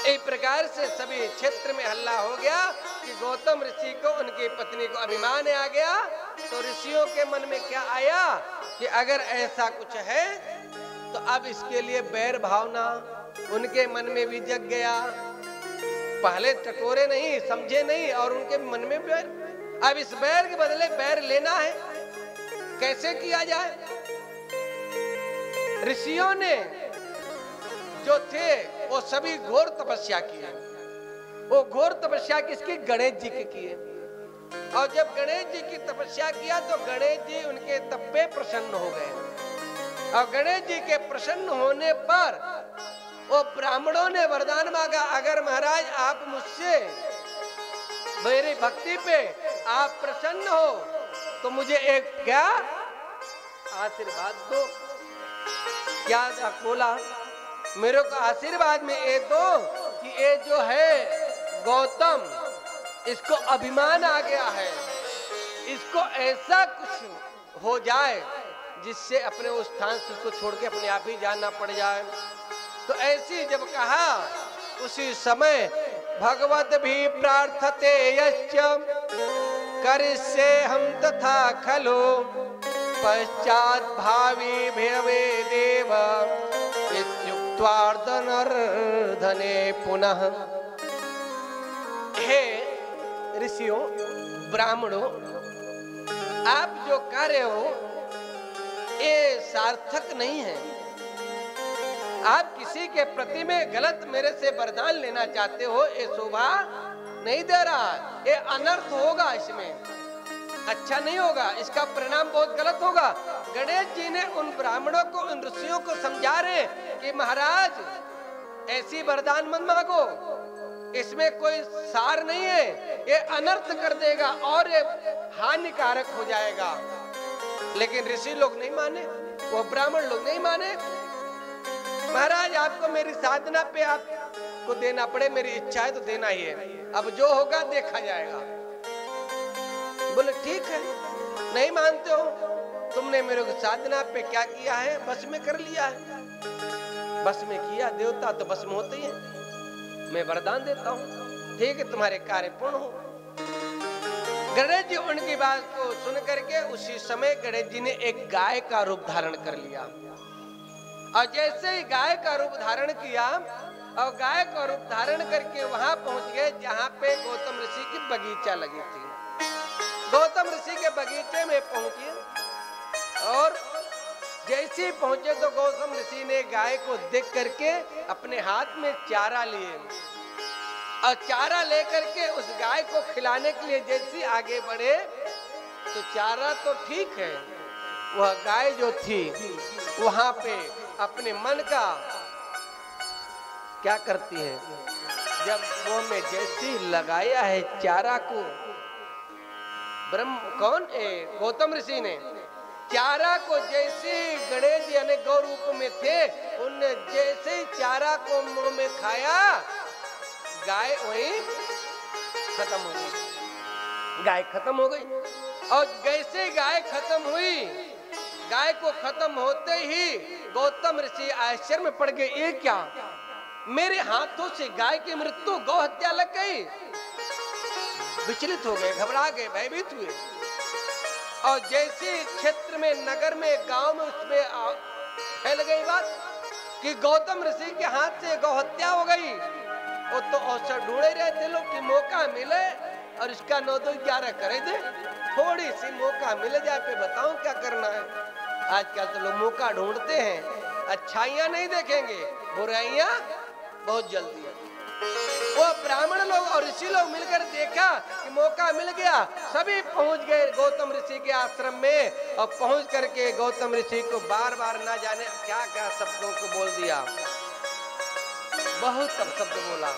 एक प्रकार से सभी क्षेत्र में हल्ला हो गया कि गौतम ऋषि को, उनकी पत्नी को अभिमान आ गया। तो ऋषियों के मन में क्या आया कि अगर ऐसा कुछ है तो अब इसके लिए बैर भावना उनके मन में भी जग गया। पहले टटोरे नहीं, समझे नहीं, और उनके मन में बैर। अब इस बैर के बदले बैर लेना है, कैसे किया जाए। ऋषियों ने जो थे वो सभी घोर तपस्या किए। वो घोर तपस्या किसकी, गणेश जी की किए। और जब गणेश जी की तपस्या किया तो गणेश जी उनके तप पे प्रसन्न हो गए। और गणेश जी के प्रसन्न होने पर वो ब्राह्मणों ने वरदान मांगा, अगर महाराज आप मुझसे मेरी भक्ति पे आप प्रसन्न हो तो मुझे एक क्या आशीर्वाद दो। क्या बोला, मेरे को आशीर्वाद में ये दो कि ये जो है गौतम, इसको अभिमान आ गया है, इसको ऐसा कुछ हो जाए जिससे अपने उस स्थान से उसको छोड़ के अपने आप ही जाना पड़ जाए। तो ऐसी जब कहा उसी समय भगवत भी प्रार्थते यश्च करिष्ये हम तथा खलो पश्चात भावी भवे देव इत्युक्त्वार्धनर्धने पुनः। हे ऋषियों, ब्राह्मणों, आप जो कार्य हो ये सार्थक नहीं है। आप किसी के प्रति में गलत मेरे से वरदान लेना चाहते हो, ये शोभा नहीं दे रहा, ये अनर्थ होगा, इसमें अच्छा नहीं होगा, इसका परिणाम बहुत गलत होगा। गणेश जी ने उन ब्राह्मणों को, उन ऋषियों को समझा रहे कि महाराज ऐसी वरदान मत मांगो, इसमें कोई सार नहीं है, ये अनर्थ कर देगा और ये हानिकारक हो जाएगा। लेकिन ऋषि लोग नहीं माने, वो ब्राह्मण लोग नहीं माने। महाराज आपको मेरी साधना पे आपको देना पड़े, मेरी इच्छा है तो देना ही है, अब जो होगा देखा जाएगा। बोले ठीक है, नहीं मानते हो, तुमने मेरे को साधना पे क्या किया है, बस में कर लिया है, बस में किया, देवता तो बस में होते ही है, मैं वरदान देता हूँ, ठीक है तुम्हारे कार्य पूर्ण हो। गणेश जी उनकी बात को सुन करके उसी समय गणेश जी ने एक गाय का रूप धारण कर लिया। और जैसे ही गाय का रूप धारण किया और गाय का रूप धारण करके वहां पहुंच गए जहां पे गौतम ऋषि की बगीचा लगी थी। गौतम ऋषि के बगीचे में पहुंचे और जैसे ही पहुंचे तो गौतम ऋषि ने गाय को देख करके अपने हाथ में चारा लिए और चारा लेकर के उस गाय को खिलाने के लिए जैसे आगे बढ़े तो चारा तो ठीक है, वह गाय जो थी वहां पे अपने मन का क्या करती है, जब मुंह में जैसी लगाया है चारा को, ब्रह्म कौन गौतम ऋषि ने चारा को जैसे गणेश यानी गौ रूप में थे, उनने जैसे ही चारा को मुंह में खाया, गाय वहीं खत्म हो गई। गाय खत्म हो गई और जैसे गाय खत्म हुई, गाय को खत्म होते ही गौतम ऋषि आश्चर्य में पड़ गए, ये क्या, मेरे हाथों से गाय की मृत्यु, गौ हत्या लग गई। विचलित हो गए, घबरा गए, भयभीत हुए। और जैसे क्षेत्र में, नगर में, गांव में उसमें फैल गई बात कि गौतम ऋषि के हाथ से गौ हत्या हो गई। वो तो अवसर ढूंढे रहे थे लोग कि मौका मिले और इसका 9-2-11 करे दे, थोड़ी सी मौका मिल जाए पे बताऊं क्या करना है। आजकल तो लोग मौका ढूंढते हैं, अच्छाइयां नहीं देखेंगे, बुराइयां बहुत जल्दी है। वो ब्राह्मण लोग और ऋषि लोग मिलकर देखा कि मौका मिल गया, सभी पहुंच गए गौतम ऋषि के आश्रम में और पहुंच करके गौतम ऋषि को बार बार ना जाने क्या क्या शब्दों को बोल दिया। बहुत शब्द बोला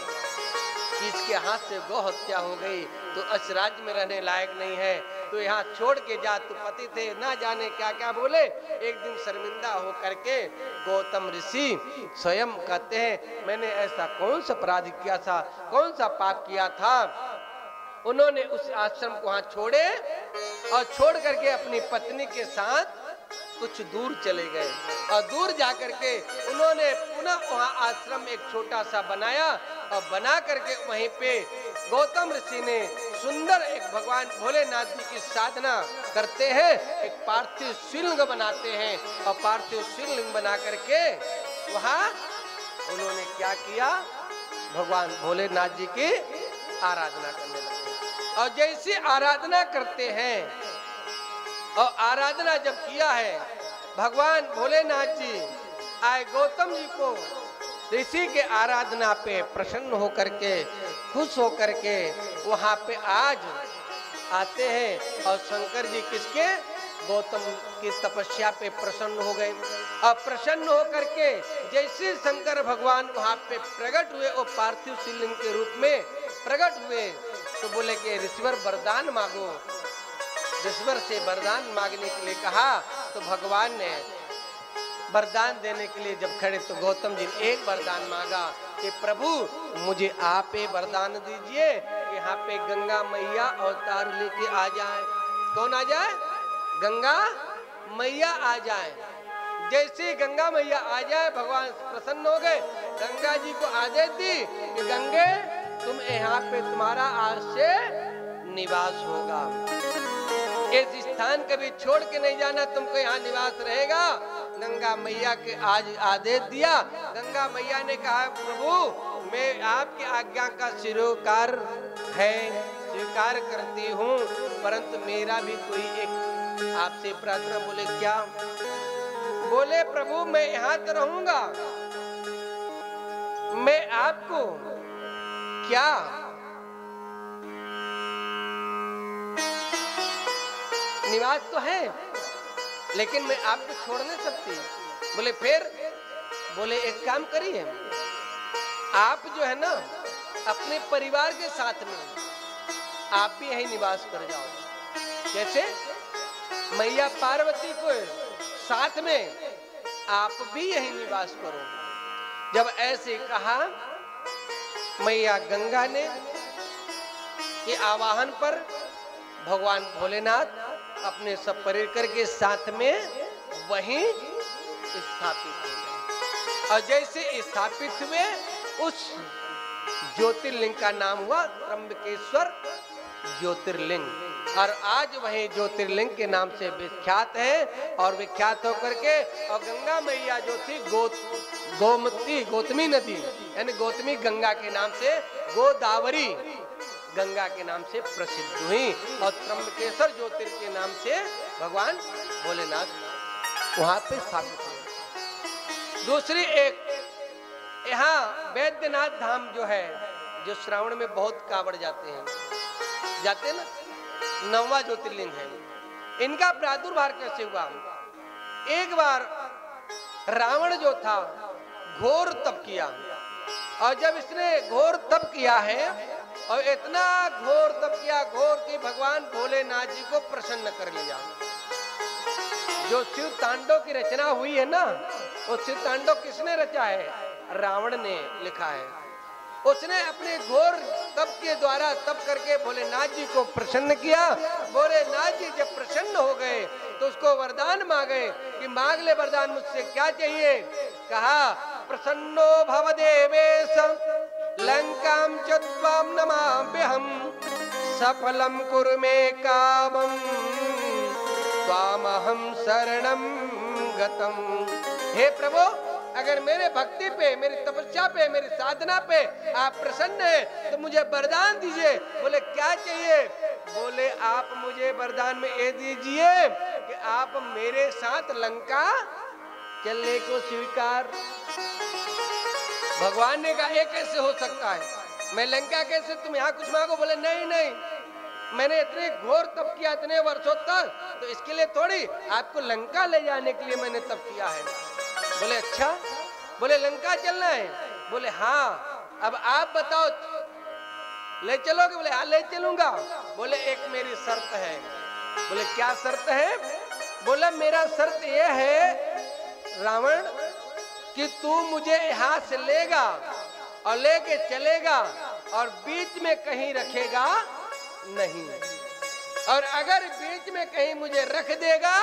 कि इसके हाथ से गौ हत्या हो गई तो इस राज्य में रहने लायक नहीं है, तो यहाँ छोड़ के जा, तू पति थे, ना जाने क्या क्या बोले। एक दिन शर्मिंदा हो करके गौतम ऋषि स्वयं कहते हैं, मैंने ऐसा कौन सा अपराध किया था, कौन सा पाप किया था। उन्होंने उस आश्रम को वहां छोड़े और छोड़ करके अपनी पत्नी के साथ कुछ दूर चले गए और दूर जाकर के उन्होंने पुनः वहां आश्रम एक छोटा सा बनाया और बना करके वहीं पे गौतम ऋषि ने सुंदर एक भगवान भोलेनाथ जी की साधना करते हैं, एक पार्थिव शिवलिंग बनाते हैं और पार्थिव शिवलिंग बना करके वहां उन्होंने क्या किया, भगवान भोलेनाथ जी की आराधना करने लगे। और जैसे आराधना करते हैं और आराधना जब किया है, भगवान भोलेनाथ जी आए गौतम जी को ऋषि के आराधना पे प्रसन्न होकर के, खुश होकर के वहां पे आज आते हैं और शंकर जी किसके, गौतम की तपस्या पे प्रसन्न हो गए। और प्रसन्न होकर के जैसे शंकर भगवान वहां पे प्रकट हुए, वो पार्थिव शिवलिंग के रूप में प्रकट हुए, तो बोले कि ऋषिवर वरदान मांगो। ऋषिवर से वरदान मांगने के लिए कहा तो भगवान ने वरदान देने के लिए जब खड़े तो गौतम जी ने एक वरदान मांगा कि प्रभु मुझे आप वरदान दीजिए, यहाँ पे गंगा मैया अवतार लेके आ जाए। कौन आ जाए, गंगा मैया आ जाए। जैसे गंगा मैया आ जाए भगवान प्रसन्न हो गए, गंगा जी को आदेश दी कि गंगे तुम यहाँ पे तुम्हारा आज से निवास होगा, इस स्थान कभी छोड़ के नहीं जाना, तुमको यहाँ निवास रहेगा। गंगा मैया के आज आदेश दिया। गंगा मैया ने कहा प्रभु मैं आपकी आज्ञा का स्वीकार है, स्वीकार करती हूँ, परंतु मेरा भी कोई एक आपसे प्रार्थना। बोले क्या, बोले प्रभु मैं यहाँ तो रहूंगा, मैं आपको क्या निवास तो है लेकिन मैं आपको छोड़ नहीं सकती। बोले फिर, बोले एक काम करिए, आप जो है ना अपने परिवार के साथ में आप भी यही निवास कर जाओ। जैसे मैया पार्वती को साथ में आप भी यही निवास करो। जब ऐसे कहा मैया गंगा ने के आवाहन पर भगवान भोलेनाथ अपने सब परिकर के साथ में वहीं स्थापित हुए और जैसे स्थापित हुए उस ज्योतिर्लिंग का नाम हुआ त्र्यंबकेश्वर ज्योतिर्लिंग। और आज वही ज्योतिर्लिंग के नाम से विख्यात है और विख्यात होकर के और गंगा मैया जो थी गौतमी नदी यानी गौतमी गंगा के नाम से गोदावरी गंगा के नाम से प्रसिद्ध हुई और त्र्यंबकेश्वर ज्योतिर्लिंग के नाम से भगवान भोलेनाथ वहां पे स्थापित हुए। दूसरी एक यहाँ वैद्यनाथ धाम जो है, जो श्रावण में बहुत कांवड़ जाते हैं ना, 9वां ज्योतिर्लिंग है। इनका प्रादुर्भाव कैसे हुआ? एक बार रावण जो था घोर तप किया और जब इसने घोर तप किया है और इतना घोर तप किया, घोर कि भगवान भोलेनाथ जी को प्रसन्न कर लिया। जो शिव तांडव की रचना हुई है ना, वो शिव तांडव किसने रचा है? रावण ने लिखा है। उसने अपने घोर तप के द्वारा तप करके भोलेनाथ जी को प्रसन्न किया। भोलेनाथ जी जब प्रसन्न हो गए तो उसको वरदान मांगे कि मांग ले वरदान, मुझसे क्या चाहिए? कहा प्रसन्नो भव देवेश लंकाम च त्वाम नमाम्यहम् सफलम कुरु मे कामम त्वामहं शरणं गतम। हे प्रभु, अगर मेरे भक्ति पे, मेरी तपस्या पे, मेरी साधना पे आप प्रसन्न हैं तो मुझे वरदान दीजिए। बोले क्या चाहिए? बोले आप मुझे वरदान में ये दीजिए कि आप मेरे साथ लंका चलने को स्वीकार। भगवान ने कहा ये कैसे हो सकता है? मैं लंका कैसे, तुम यहाँ कुछ मांगो? बोले नहीं नहीं, मैंने इतने घोर तप किया इतने वर्षों तक, तो इसके लिए थोड़ी, आपको लंका ले जाने के लिए मैंने तप किया है। बोले अच्छा, बोले लंका चलना है? बोले हाँ, अब आप बताओ ले चलोगे? बोले हाँ ले चलूंगा। बोले एक मेरी शर्त है। बोले क्या शर्त है? बोला मेरा शर्त यह है रावण कि तू मुझे यहाँ से लेगा और लेके चलेगा और बीच में कहीं रखेगा नहीं, और अगर बीच में कहीं मुझे रख देगा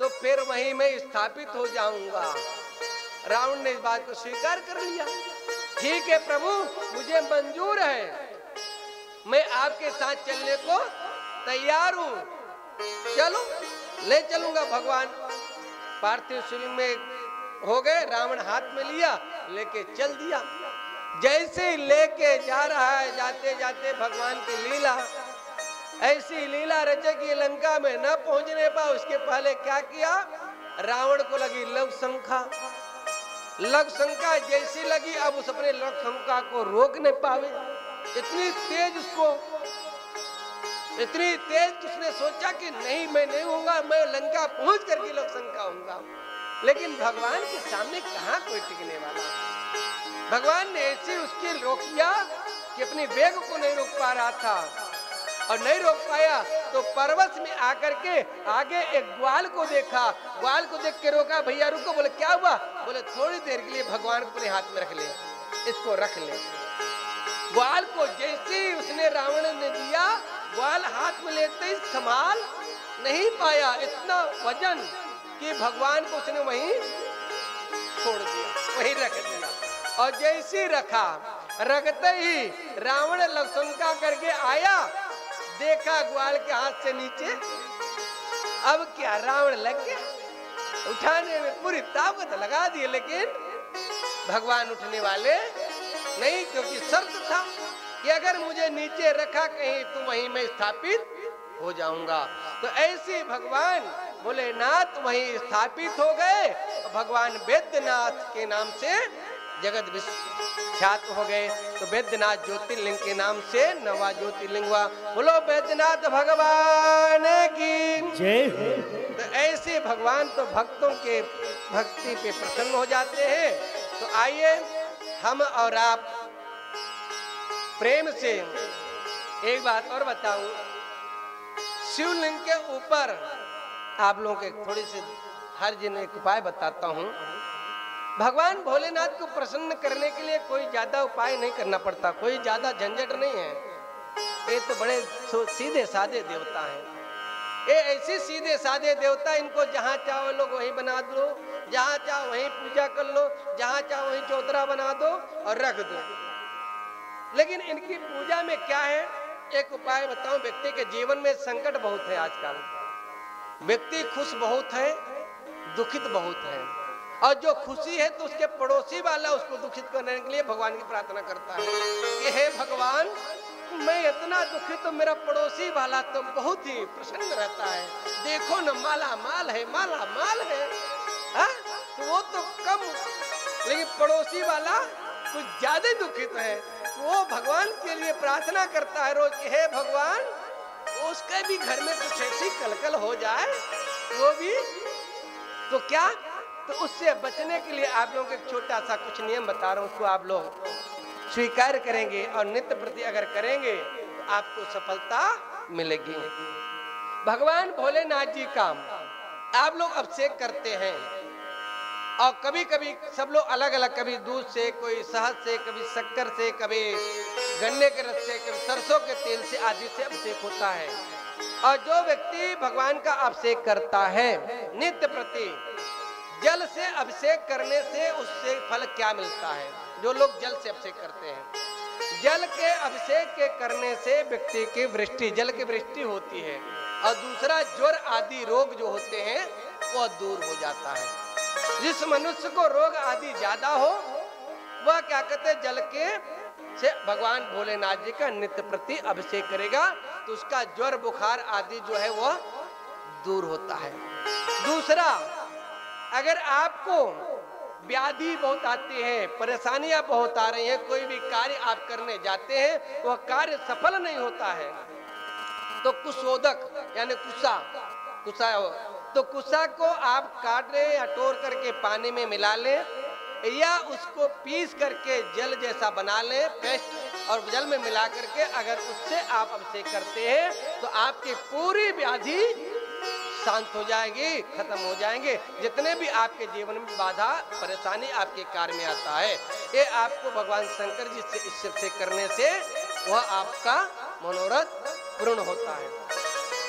तो फिर वहीं मैं स्थापित हो जाऊंगा। रावण ने इस बात को स्वीकार कर लिया। ठीक है प्रभु, मुझे मंजूर है, मैं आपके साथ चलने को तैयार हूं, चलो ले चलूंगा। भगवान पार्थिव शिवलिंग में हो गए, रावण हाथ में लिया, लेके चल दिया। जैसे ही लेके जा रहा है, जाते जाते भगवान की लीला, ऐसी लीला रचे कि लंका में न पहुंचने पा। उसके पहले क्या किया? रावण को लगी लव शंका। लव शंका जैसी लगी, अब उस अपने लव शंका को रोक नहीं पावे। इतनी तेज उसको, इतनी तेज उसने सोचा कि नहीं मैं नहीं होऊंगा, मैं लंका पहुंच करके लव शंका होऊंगा। लेकिन भगवान के सामने कहाँ कोई टिकने वाला। भगवान ने ऐसे उसकी रोकिया कि अपनी वेग को नहीं रोक पा रहा था, और नहीं रोक पाया तो परवश में आकर के आगे एक ग्वाल को देखा। ग्वाल को देख के रोका, भैया रुको। बोले क्या हुआ? बोले थोड़ी देर के लिए भगवान को अपने हाथ में रख ले, इसको रख ले। ग्वाल को जैसे ही उसने रावण ने दिया, ग्वाल हाथ में लेते ही संभाल नहीं पाया, इतना वजन कि भगवान को उसने वहीं छोड़ दिया, वहीं रख दिया। और जैसे रखा, रखते ही रावण लवशंका करके आया, देखा ग्वाल के हाथ से नीचे। अब क्या रावण लग गया, उठाने में पूरी ताकत लगा दी, लेकिन भगवान उठने वाले नहीं, क्योंकि शर्त था कि अगर मुझे नीचे रखा कहीं तो वहीं मैं स्थापित हो जाऊंगा। तो ऐसे भगवान भोलेनाथ वहीं स्थापित हो गए। भगवान वैद्यनाथ के नाम से जगत विख्यात हो गए। तो वैद्यनाथ ज्योतिर्लिंग के नाम से नवा ज्योतिर्लिंग हुआ। बोलो वैद्यनाथ भगवान की जय। तो ऐसे भगवान तो भक्तों के भक्ति पे प्रसन्न हो जाते हैं। तो आइए हम और आप प्रेम से एक बात और बताऊं। शिवलिंग के ऊपर आप लोगों के थोड़ी सी हर दिन एक उपाय बताता हूं। भगवान भोलेनाथ को प्रसन्न करने के लिए कोई ज्यादा उपाय नहीं करना पड़ता, कोई ज्यादा झंझट नहीं है। ये तो बड़े सीधे साधे देवता हैं। ये ऐसे सीधे साधे देवता, इनको जहाँ चाहो लोग वहीं बना दो, जहाँ चाहो वहीं पूजा कर लो, जहाँ चाहो वहीं चौतरा बना दो और रख दो। लेकिन इनकी पूजा में क्या है, एक उपाय बताऊं। व्यक्ति के जीवन में संकट बहुत है आजकल, व्यक्ति खुश बहुत है, दुखित बहुत है, और जो खुशी है तो उसके पड़ोसी वाला उसको दुखित करने के लिए भगवान की प्रार्थना करता है कि हे भगवान, मैं इतना दुखित, तो मेरा पड़ोसी वाला तो बहुत ही प्रसन्न रहता है। देखो न माला माल है, माला माल है, हा? तो वो तो कम, लेकिन पड़ोसी वाला कुछ ज्यादा दुखित है। वो भगवान के लिए प्रार्थना करता है रोज कि हे भगवान, उसके भी घर में कुछ ऐसी कलकल हो जाए, वो भी तो क्या। तो उससे बचने के लिए आप लोगों को एक छोटा सा कुछ नियम बता रहा हूँ, उसको आप लोग स्वीकार करेंगे और नित्य प्रति अगर करेंगे तो आपको सफलता मिलेगी। भगवान भोलेनाथ जी का आप लोग अभिषेक करते हैं और कभी कभी सब लोग अलग अलग, कभी दूध से, कोई शहद से, कभी शक्कर से, कभी गन्ने के रस से, कभी सरसों के तेल से आदि से अभिषेक होता है। और जो व्यक्ति भगवान का अभिषेक करता है नित्य प्रति, जल से अभिषेक करने से उससे फल क्या मिलता है? जो लोग जल से अभिषेक करते हैं, जल के अभिषेक के करने से व्यक्ति की वृष्टि, जल की वृष्टि होती है और दूसरा ज्वर आदि रोग जो होते हैं वह दूर हो जाता है। जिस मनुष्य को रोग आदि ज्यादा हो वह क्या कहते हैं, जल के से भगवान भोलेनाथ जी का नित्य प्रति अभिषेक करेगा तो उसका ज्वर बुखार आदि जो है वह दूर होता है। दूसरा, अगर आपको व्याधि बहुत आती है, परेशानियां बहुत आ रही हैं, कोई भी कार्य आप करने जाते हैं वह कार्य सफल नहीं होता है, तो कुशोदक यानी कुशा तो कुशा को आप काट लें या टोर करके पानी में मिला लें या उसको पीस करके जल जैसा बना लें पेस्ट और जल में मिला करके अगर उससे आप अभिषेक करते हैं तो आपकी पूरी व्याधि शांत हो जाएगी, खत्म हो जाएंगे। जितने भी आपके जीवन में बाधा परेशानी आपके कार्य में आता है, ये आपको भगवान शंकर जी से इससे अभिषेक करने से वह आपका मनोरथ पूर्ण होता है।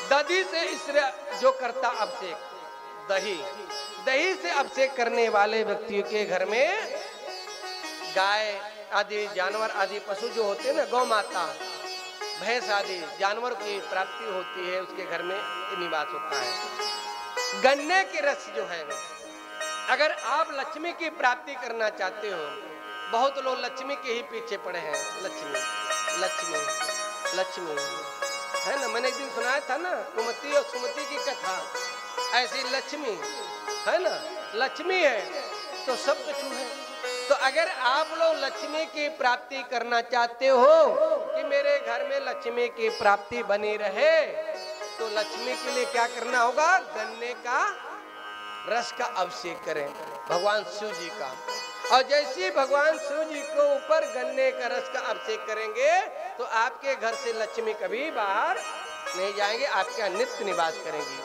दही से इससे जो करता अभिषेक, दही से अभिषेक करने वाले व्यक्तियों के घर में गाय आदि जानवर आदि पशु जो होते हैं ना, गौ माता भैंस आदि जानवर की प्राप्ति होती है, उसके घर में निवास होता है। गन्ने के रस जो है, अगर आप लक्ष्मी की प्राप्ति करना चाहते हो, बहुत लोग लक्ष्मी के ही पीछे पड़े हैं, लक्ष्मी लक्ष्मी लक्ष्मी है ना। मैंने एक दिन सुनाया था ना कुमति और सुमति की कथा, ऐसी लक्ष्मी है ना, लक्ष्मी है तो सब कुछ है। तो अगर आप लोग लक्ष्मी की प्राप्ति करना चाहते हो कि मेरे घर में लक्ष्मी की प्राप्ति बनी रहे, तो लक्ष्मी के लिए क्या करना होगा, गन्ने का रस का अभिषेक करें भगवान शिव जी का। और जैसे ही भगवान शिव जी को ऊपर गन्ने का रस का अभिषेक करेंगे तो आपके घर से लक्ष्मी कभी बाहर नहीं जाएंगे, आपके यहाँ नित्य निवास करेंगी।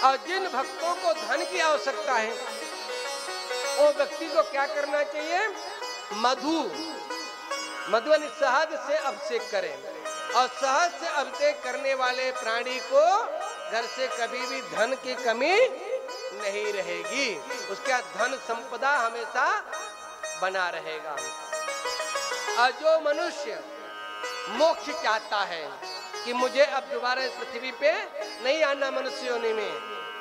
और जिन भक्तों को धन की आवश्यकता है वो व्यक्ति को क्या करना चाहिए, मधु यानी शहद से अभिषेक करें। और शहद से अभिषेक करने वाले प्राणी को घर से कभी भी धन की कमी नहीं रहेगी, उसका धन संपदा हमेशा बना रहेगा। और जो मनुष्य मोक्ष चाहता है कि मुझे अब दोबारा इस पृथ्वी पे नहीं आना मनुष्य योनि में,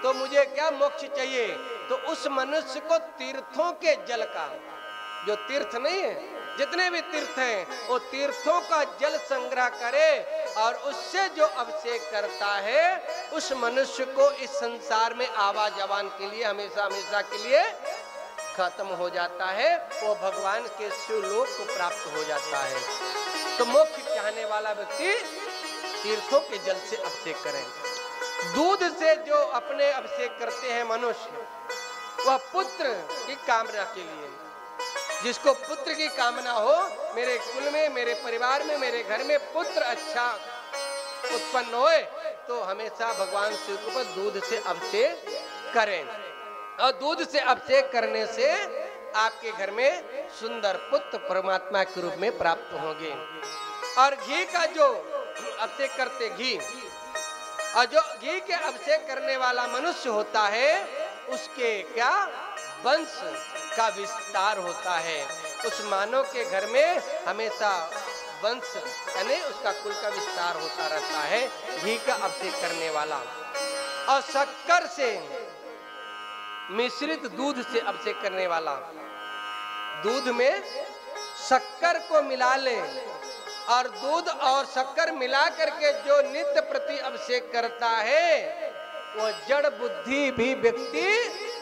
तो मुझे क्या मोक्ष चाहिए, तो उस मनुष्य को तीर्थों के जल का, जो तीर्थ नहीं है, जितने भी तीर्थ हैं वो तीर्थों का जल संग्रह करे और उससे जो अभिषेक करता है उस मनुष्य को इस संसार में आवाजवान के लिए हमेशा हमेशा के लिए खत्म हो जाता है, वो भगवान के शिवलोक को प्राप्त हो जाता है। तो मोक्ष चाहने वाला व्यक्ति तीर्थों के जल से अभिषेक करें। दूध से जो अपने अभिषेक करते हैं मनुष्य, वह पुत्र की कामना के लिए, जिसको पुत्र की कामना हो, मेरे कुल में, मेरे परिवार में, मेरे घर में पुत्र अच्छा उत्पन्न होए, तो हमेशा भगवान शिव के ऊपर दूध से अभिषेक करें। और दूध से अभिषेक करने से आपके घर में सुंदर पुत्र परमात्मा के रूप में प्राप्त होंगे। और घी का जो अभिषेक करते, घी, और जो घी के अभिषेक करने वाला मनुष्य होता है उसके क्या वंश का विस्तार होता है। उस मानव के घर में हमेशा वंश यानी उसका कुल का विस्तार होता रहता है, घी का अभिषेक करने वाला। और शक्कर से मिश्रित दूध से अभिषेक करने वाला, दूध में शक्कर को मिला ले और दूध और शक्कर मिला करके जो नित्य प्रति अभिषेक करता है वो जड़ बुद्धि भी व्यक्ति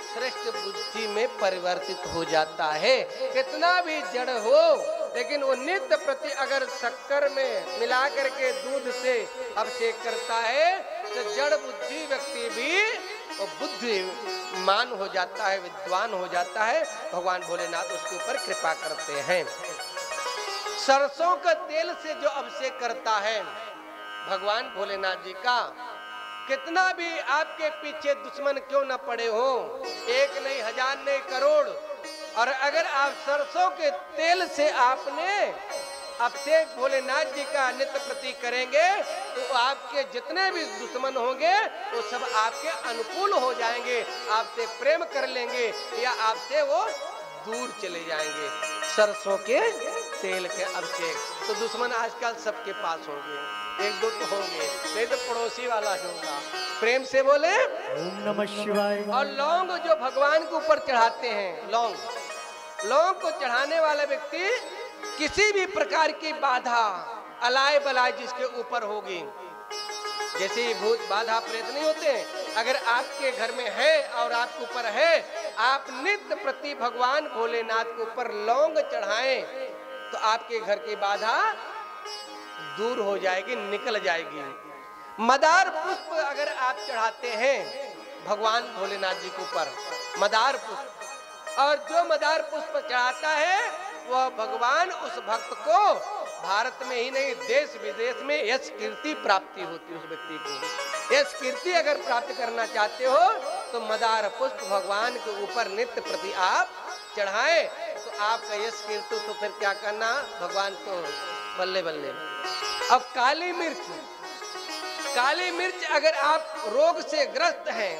श्रेष्ठ बुद्धि में परिवर्तित हो जाता है। कितना भी जड़ हो लेकिन वो नित्य प्रति अगर शक्कर में मिला करके दूध से अभिषेक करता है तो जड़ बुद्धि व्यक्ति भी वो बुद्धिमान हो जाता है, विद्वान हो जाता है। भगवान भोलेनाथ उसके ऊपर कृपा करते हैं। सरसों का तेल से जो अभिषेक करता है भगवान भोलेनाथ जी का, कितना भी आपके पीछे दुश्मन क्यों न पड़े हो, एक नहीं हजार नहीं करोड़, और अगर आप सरसों के तेल से आपने अभिषेक भोलेनाथ जी का नित्य प्रति करेंगे तो आपके जितने भी दुश्मन होंगे वो सब आपके अनुकूल हो जाएंगे, आपसे प्रेम कर लेंगे या आपसे वो दूर चले जाएंगे। सरसों के तेल के अभिषेक तो दुश्मन आजकल सबके पास होंगे, एक दो तो होंगे, नहीं तो पड़ोसी वाला होगा। प्रेम से बोले ओम नमः शिवाय। और लौंग जो भगवान के ऊपर चढ़ाते हैं, लौंग को चढ़ाने वाला व्यक्ति किसी भी प्रकार की बाधा अलाय बलाय जिसके ऊपर होगी, जैसे भूत बाधा प्रेत नहीं होते, अगर आपके घर में है और आपके ऊपर है, आप नित्य प्रति भगवान भोलेनाथ के ऊपर लौंग चढ़ाएं तो आपके घर की बाधा दूर हो जाएगी, निकल जाएगी। मदार पुष्प अगर आप चढ़ाते हैं भगवान भोलेनाथ जी के ऊपर, मदार पुष्प, और जो मदार पुष्प चढ़ाता है वह भगवान उस भक्त को भारत में ही नहीं देश विदेश में यश कीर्ति प्राप्ति होती है। उस व्यक्ति को यश कीर्ति अगर प्राप्त करना चाहते हो तो मदार पुष्प भगवान के ऊपर नित्य प्रति आप चढ़ाएं तो आपका यश कीर्ति। तो फिर क्या करना, भगवान तो बल्ले बल्ले। अब काली मिर्च अगर आप रोग से ग्रस्त हैं,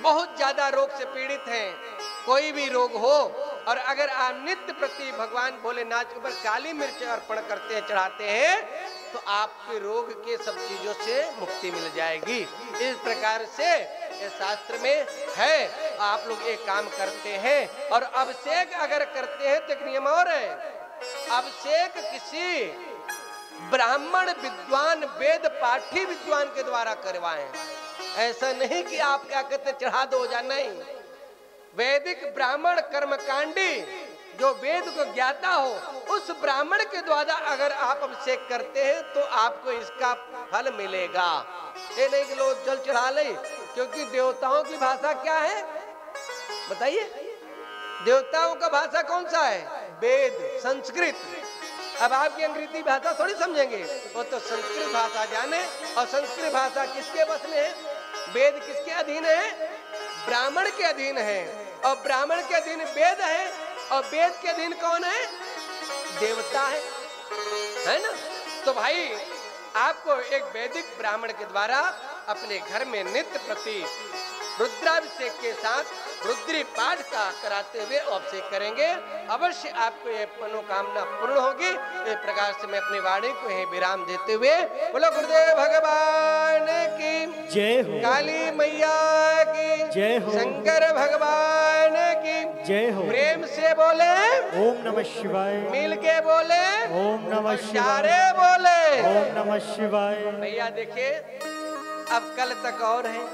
बहुत ज्यादा रोग से पीड़ित हैं, कोई भी रोग हो, और अगर आप नित्य प्रति भगवान भोलेनाथ के ऊपर काली मिर्च अर्पण करते हैं, चढ़ाते हैं, तो आपके रोग के सब चीजों से मुक्ति मिल जाएगी। इस प्रकार से ये शास्त्र में है। आप लोग एक काम करते हैं और अभिषेक अगर करते हैं तो एक नियम और है, अभिषेक किसी ब्राह्मण विद्वान वेद पाठी विद्वान के द्वारा करवाएं। ऐसा नहीं कि आप क्या कहते चढ़ा दो जा, नहीं। वैदिक ब्राह्मण कर्मकांडी जो वेद को ज्ञाता हो उस ब्राह्मण के द्वारा अगर आप अभिषेक करते हैं तो आपको इसका फल मिलेगा। ये नहीं कि लोग जल चढ़ा ले, क्योंकि देवताओं की भाषा क्या है बताइए? देवताओं का भाषा कौन सा है? वेद, संस्कृत। अब आपकी अंग्रेजी भाषा थोड़ी समझेंगे, वो तो संस्कृत भाषा जाने। और संस्कृत भाषा किसके बस में है? वेद किसके अधीन है? ब्राह्मण के अधीन है। और ब्राह्मण के अधीन वेद है, और वेद के अधीन कौन है? देवता है ना। तो भाई आपको एक वैदिक ब्राह्मण के द्वारा अपने घर में नित्य प्रति रुद्राभिषेक के साथ रुद्री पाठ का कराते हुए अभिषेक करेंगे, अवश्य आपको ये मनोकामना पूर्ण होगी। इस प्रकार से मैं अपनी वाणी को यहीं विराम देते हुए बोलो गुरुदेव भगवान की जय हो, काली मैया की जय हो, शंकर भगवान की जय हो। प्रेम से बोले ओम नमः शिवाय। मिल के बोले ओम नमः शिवाय। सारे बोले ओम नमः शिवाय। भैया देखिए, अब कल तक और है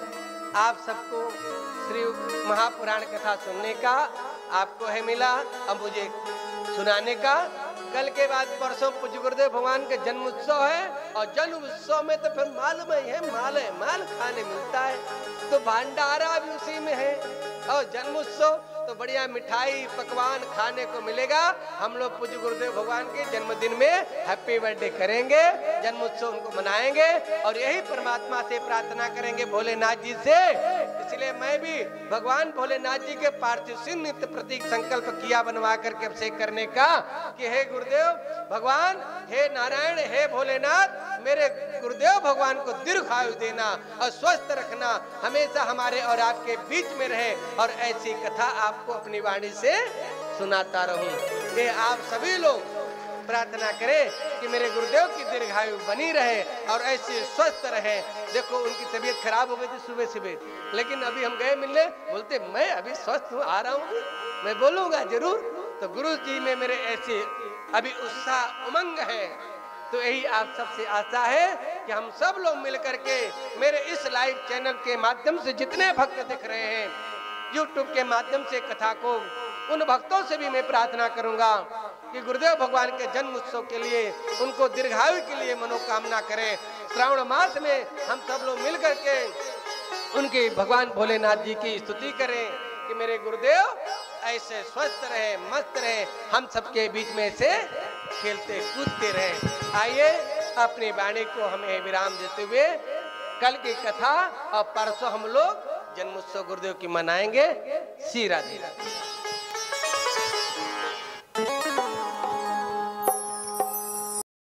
आप सबको श्री महापुराण कथा सुनने का, आपको है मिला अब मुझे सुनाने का। कल के बाद परसों पूज्य गुरुदेव भगवान का जन्म उत्सव है, और जन्म उत्सव में तो फिर माल में है, माल खाने मिलता है, तो भंडारा भी उसी में है। और जन्म उत्सव तो बढ़िया मिठाई पकवान खाने को मिलेगा। हम लोग पूज्य गुरुदेव भगवान के जन्मदिन में हैप्पी बर्थडे करेंगे, जन्म उत्सव उनको मनाएंगे, और यही परमात्मा से प्रार्थना करेंगे भोलेनाथ जी से। इसलिए मैं भी भगवान भोलेनाथ जी के पार्थिव सिंह नित्य प्रतीक संकल्प किया बनवा करके अभिषेक करने का कि हे गुरुदेव भगवान, हे नारायण, हे भोलेनाथ, मेरे गुरुदेव भगवान को दीर्घायु देना और स्वस्थ रखना, हमेशा हमारे और आपके बीच में रहे, और ऐसी कथा आपको अपनी वाणी से सुनाता रहूं। कि आप सभी लोग प्रार्थना करें कि मेरे गुरुदेव की दीर्घायु बनी रहे और ऐसे स्वस्थ रहे। देखो उनकी तबीयत खराब हो गई थी सुबह, लेकिन अभी हम गए मिलने, बोलते मैं अभी स्वस्थ हूँ, आ रहा हूँ, मैं बोलूंगा जरूर। तो गुरु जी में मेरे ऐसे अभी उत्साह उमंग है। तो यही आप सबसे आशा है कि हम सब लोग मिलकर के मेरे इस लाइव चैनल के माध्यम से जितने भक्त दिख रहे हैं, यूट्यूब के माध्यम से कथा को, उन भक्तों से भी मैं प्रार्थना करूंगा कि गुरुदेव भगवान के जन्म उत्सव के लिए उनको दीर्घायु के लिए मनोकामना करें। श्रावण मास में हम सब लोग मिल करके उनके भगवान भोलेनाथ जी की स्तुति करें कि मेरे गुरुदेव ऐसे स्वस्थ रहे, मस्त रहे, हम सबके बीच में से खेलते कूदते रहे। आइए अपनी वाणी को हमें विराम देते हुए कल की कथा और परसों हम लोग जन्मोत्सव गुरुदेव की मनाएंगे। श्री राधे राधे।